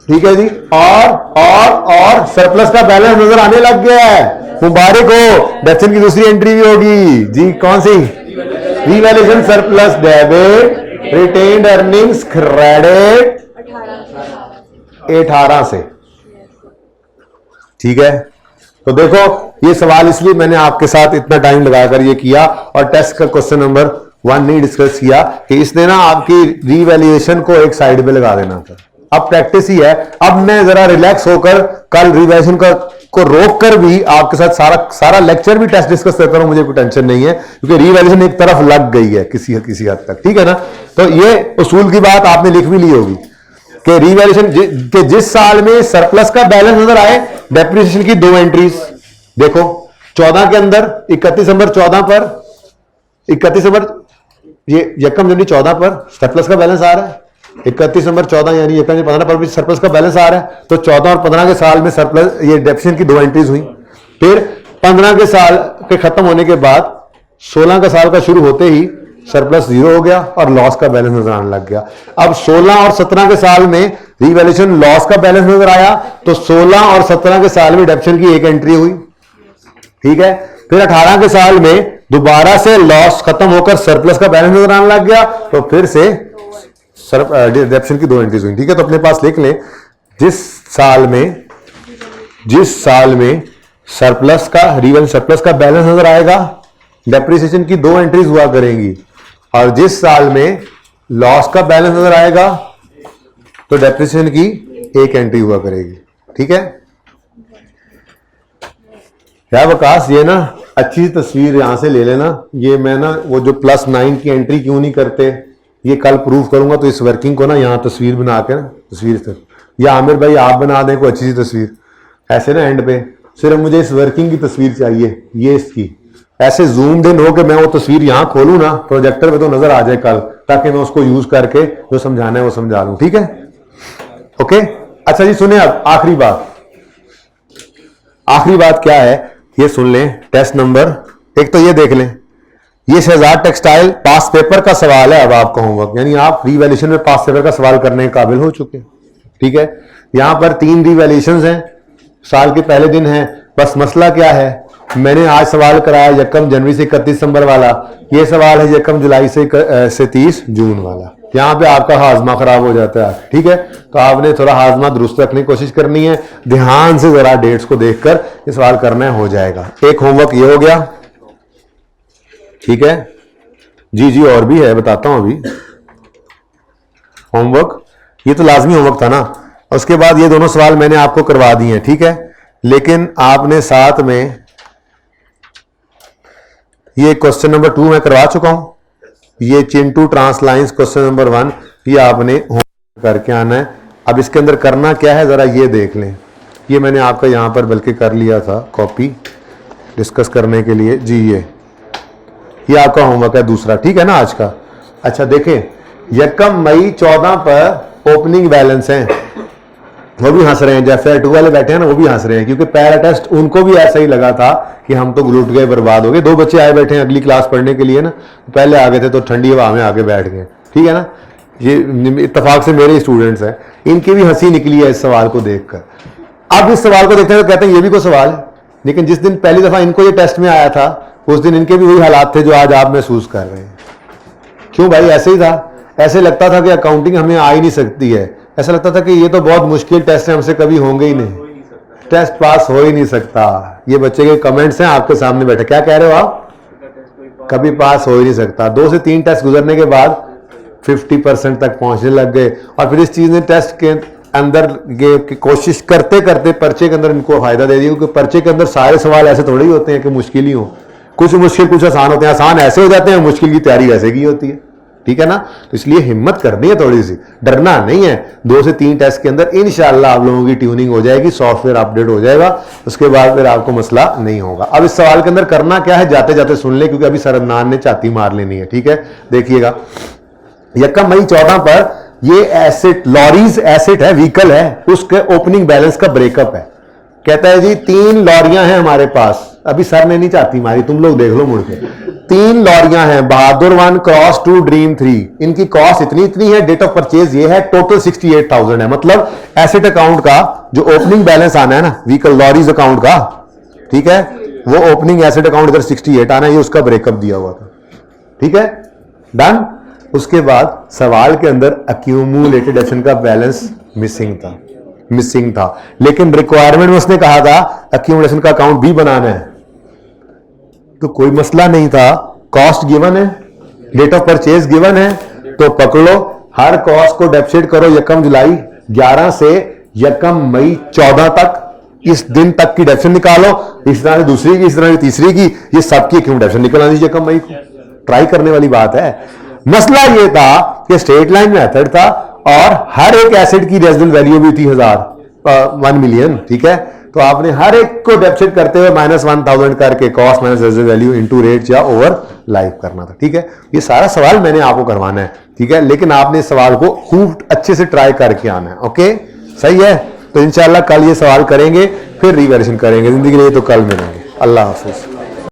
ठीक है जी। और सरप्लस का बैलेंस नजर आने लग गया है, मुबारक हो। डेप्शन की दूसरी एंट्री भी होगी जी, कौन सी? Revaluation surplus debit retained earnings credit 18 से, ठीक है। तो देखो ये सवाल इसलिए मैंने आपके साथ इतना टाइम लगाकर ये किया और टेस्ट का क्वेश्चन नंबर 1 नहीं डिस्कस किया कि इसने ना आपकी रिवैल्यूएशन को एक साइड पे लगा देना था। अब प्रैक्टिस ही है। अब मैं जरा रिलैक्स होकर कल रिवैल्यूएशन को रोक कर भी आपके साथ सारा लेक्चर भी टेस्ट डिस्कस करता हूं, मुझे कोई टेंशन नहीं है क्योंकि रिवैल्यूएशन एक तरफ लग गई है किसी हद तक, ठीक है ना। तो ये उसूल की बात आपने लिख भी ली होगी कि रिवैल्यूएशन के जिस साल में सरप्लस का बैलेंस नजर आए, डेप्रिसिएशन की 2 एंट्रीज देखो 14 के अंदर 31 नंबर 14 पर 31 नंबर ये यकम जनवरी 14 पर सरप्लस का बैलेंस आ रहा है। 31 नंबर 14 यानी यकम 15 पर भी सरप्लस का बैलेंस आ रहा है। तो 14 और 15 के साल में सरप्लस ये डेप्रिसिएशन की 2 एंट्रीज हुई। फिर 15 के साल के खत्म होने के बाद 16 का साल का शुरू होते ही सरप्लस 0 हो गया और लॉस का बैलेंस नजर आने लग गया। अब 16 और 17 के साल में रिवैल्यूएशन लॉस का बैलेंस नजर आया, तो 16 और 17 के साल में डेप्शन की 1 एंट्री हुई, ठीक है। फिर 18 के साल में दोबारा से लॉस खत्म होकर सरप्लस का बैलेंस नजर आने लग गया, तो फिर से डेप्शन की 2 एंट्रीज हुई, ठीक है। तो अपने पास लिख लें जिस साल में सरप्लस का रिवैल्यूएशन सरप्लस का बैलेंस नजर आएगा, डेप्रिसिएशन की 2 एंट्रीज हुआ करेंगी। और जिस साल में लॉस का बैलेंस नजर आएगा तो डेप्रिसिएशन की 1 एंट्री हुआ करेगी, ठीक है। क्या वकास ये ना अच्छी तस्वीर यहां से ले लेना। ये मैं ना वो जो +9 की एंट्री क्यों नहीं करते ये कल प्रूव करूंगा। तो इस वर्किंग को ना यहां तस्वीर बना के ना तस्वीर से, या आमिर भाई आप बना दें कोई अच्छी सी तस्वीर ऐसे ना एंड पे। सिर्फ मुझे इस वर्किंग की तस्वीर चाहिए, ये इसकी ऐसे जूम इन हो कि मैं वो तस्वीर यहां खोलूं ना प्रोजेक्टर पे तो नजर आ जाए कल, ताकि मैं उसको यूज करके जो समझाना है वो समझा लूं, ठीक है। ओके अच्छा जी सुने। अब आखिरी बात क्या है ये सुन लें। टेस्ट नंबर एक तो ये देख लें, ये शहजाद टेक्सटाइल पास पेपर का सवाल है। अब आपका होमवर्क यानी आप रिवैल्यूएशन में पास पेपर का सवाल करने के काबिल हो चुके, ठीक है। यहां पर 3 रिवैल्यूएशंस हैं, साल के पहले दिन है। बस मसला क्या है, मैंने आज सवाल कराया यकम जनवरी से 31 दिसंबर वाला, ये सवाल है यकम जुलाई से 30 जून वाला। यहां पे आपका हाजमा खराब हो जाता है, ठीक है। तो आपने थोड़ा हाजमा दुरुस्त रखने की कोशिश करनी है, ध्यान से जरा डेट्स को देखकर ये सवाल करना है, हो जाएगा। एक होमवर्क ये हो गया, ठीक है जी। और भी है बताता हूं अभी होमवर्क, ये तो लाजमी होमवर्क था ना। उसके बाद ये दोनों सवाल मैंने आपको करवा दिए हैं, ठीक है। लेकिन आपने साथ में ये क्वेश्चन नंबर 2 मैं करवा चुका हूं, ये चिंटू ट्रांसलाइंस क्वेश्चन नंबर 1 ये आपने होमवर्क करके आना है। अब इसके अंदर करना क्या है जरा ये देख लें। ये मैंने आपका यहां पर बल्कि कर लिया था कॉपी डिस्कस करने के लिए जी। ये आपका होमवर्क है दूसरा, ठीक है ना आज का। अच्छा देखें यकम मई 14 पर ओपनिंग बैलेंस है, वो भी हंस रहे हैं, जैसे 2 वाले बैठे हैं ना वो भी हंस रहे हैं, क्योंकि पहला टेस्ट उनको भी ऐसा ही लगा था कि हम तो लुट गए, बर्बाद हो गए। 2 बच्चे आए बैठे हैं अगली क्लास पढ़ने के लिए ना, पहले आ गए थे तो ठंडी हवा में आके बैठ गए, ठीक है ना। ये इत्तेफाक से मेरे स्टूडेंट्स हैं, इनकी भी हंसी निकली है इस सवाल को देखकर। अब इस सवाल को देखते हैं तो कहते हैं ये भी कोई सवाल है, लेकिन जिस दिन पहली दफा इनको ये टेस्ट में आया था उस दिन इनके भी वही हालात थे जो आज आप महसूस कर रहे हैं। क्यों भाई ऐसे ही था, ऐसे लगता था कि अकाउंटिंग हमें आ ही नहीं सकती है, ऐसा लगता था कि ये तो बहुत मुश्किल टेस्ट है, हमसे कभी होंगे ही नहीं, टेस्ट पास हो ही नहीं सकता। ये बच्चे के कमेंट्स हैं आपके सामने बैठे, क्या कह रहे हो आप, कभी पास हो ही नहीं सकता। 2 से 3 टेस्ट गुजरने के बाद 50% तक पहुंचने लग गए। और फिर इस चीज ने टेस्ट के अंदर कोशिश करते करते पर्चे के अंदर इनको फायदा दे दिया, क्योंकि पर्चे के अंदर सारे सवाल ऐसे थोड़े ही होते हैं कि मुश्किल ही हो, कुछ मुश्किल कुछ आसान होते हैं। आसान ऐसे हो जाते हैं, मुश्किल की तैयारी वैसे की होती है, ठीक है ना। तो इसलिए हिम्मत करनी है, थोड़ी सी डरना नहीं है। 2 से 3 टेस्ट के अंदर इंशाल्लाह आप लोगों की ट्यूनिंग हो जाएगी, सॉफ्टवेयर अपडेट हो जाएगा, उसके बाद फिर आपको मसला नहीं होगा। अब इस सवाल के अंदर करना क्या है, जाते जाते सुन ले, क्योंकि अभी सरदनान ने छाती मार लेनी है, ठीक है। देखिएगा, 1 मई 14 पर ये एसेट, लॉरीज एसेट है, व्हीकल है, उसके ओपनिंग बैलेंस का ब्रेकअप है। कहता है जी 3 लॉरियां हैं हमारे पास, अभी सर ने नहीं छाती मारी, तुम लोग देख लो मुड़ के। 3 लॉरियां हैं, बहादुर 1, क्रॉस 2, ड्रीम 3, इनकी कॉस्ट इतनी है, डेट ऑफ परचेज ये है, टोटल 68,000 है। मतलब एसेट अकाउंट का जो ओपनिंग बैलेंस आना है ना, व्हीकल लॉरीज अकाउंट का, ठीक है, वो ओपनिंग एसेट अकाउंट इधर 68 आना है, ये उसका ब्रेकअप दिया हुआ था, ठीक है, डन। उसके बाद सवाल के अंदर अक्यूमुलेटेड एसेट का बैलेंस मिसिंग था, लेकिन रिक्वायरमेंट में उसने कहा था अक्यूमुलेशन का अकाउंट भी बनाना है, तो कोई मसला नहीं था। कॉस्ट गिवन है, डेट ऑफ परचेज गिवन है, तो पकड़ लो, हर कॉस्ट को डेबिट करो 1 जुलाई 11 से 1 मई 14 तक, इस दिन तक की डेबिट निकालो, इस तरह से दूसरी की, इस तरह से तीसरी की, ये सबकी अक्यूमुलेशन निकल आनी चाहिए 1 मई को। ट्राई करने वाली बात है। मसला ये था कि स्ट्रेट लाइन मेथड था और हर एक एसेट की रेजिडुअल वैल्यू भी थी 1 मिलियन, ठीक है। तो आपने हर एक को डेबिट करते हुए -1000 करके cost minus residual value into rate या ओवर लाइफ करना था, ठीक है। ये सारा सवाल मैंने आपको करवाना है, ठीक है, लेकिन आपने इस सवाल को खूब अच्छे से ट्राई करके आना है, ओके, सही है। तो इंशाल्लाह कल ये सवाल करेंगे, फिर रिवेरिएशन करेंगे, जिंदगी रही तो कल मिलेंगे। अल्लाह हाफिज।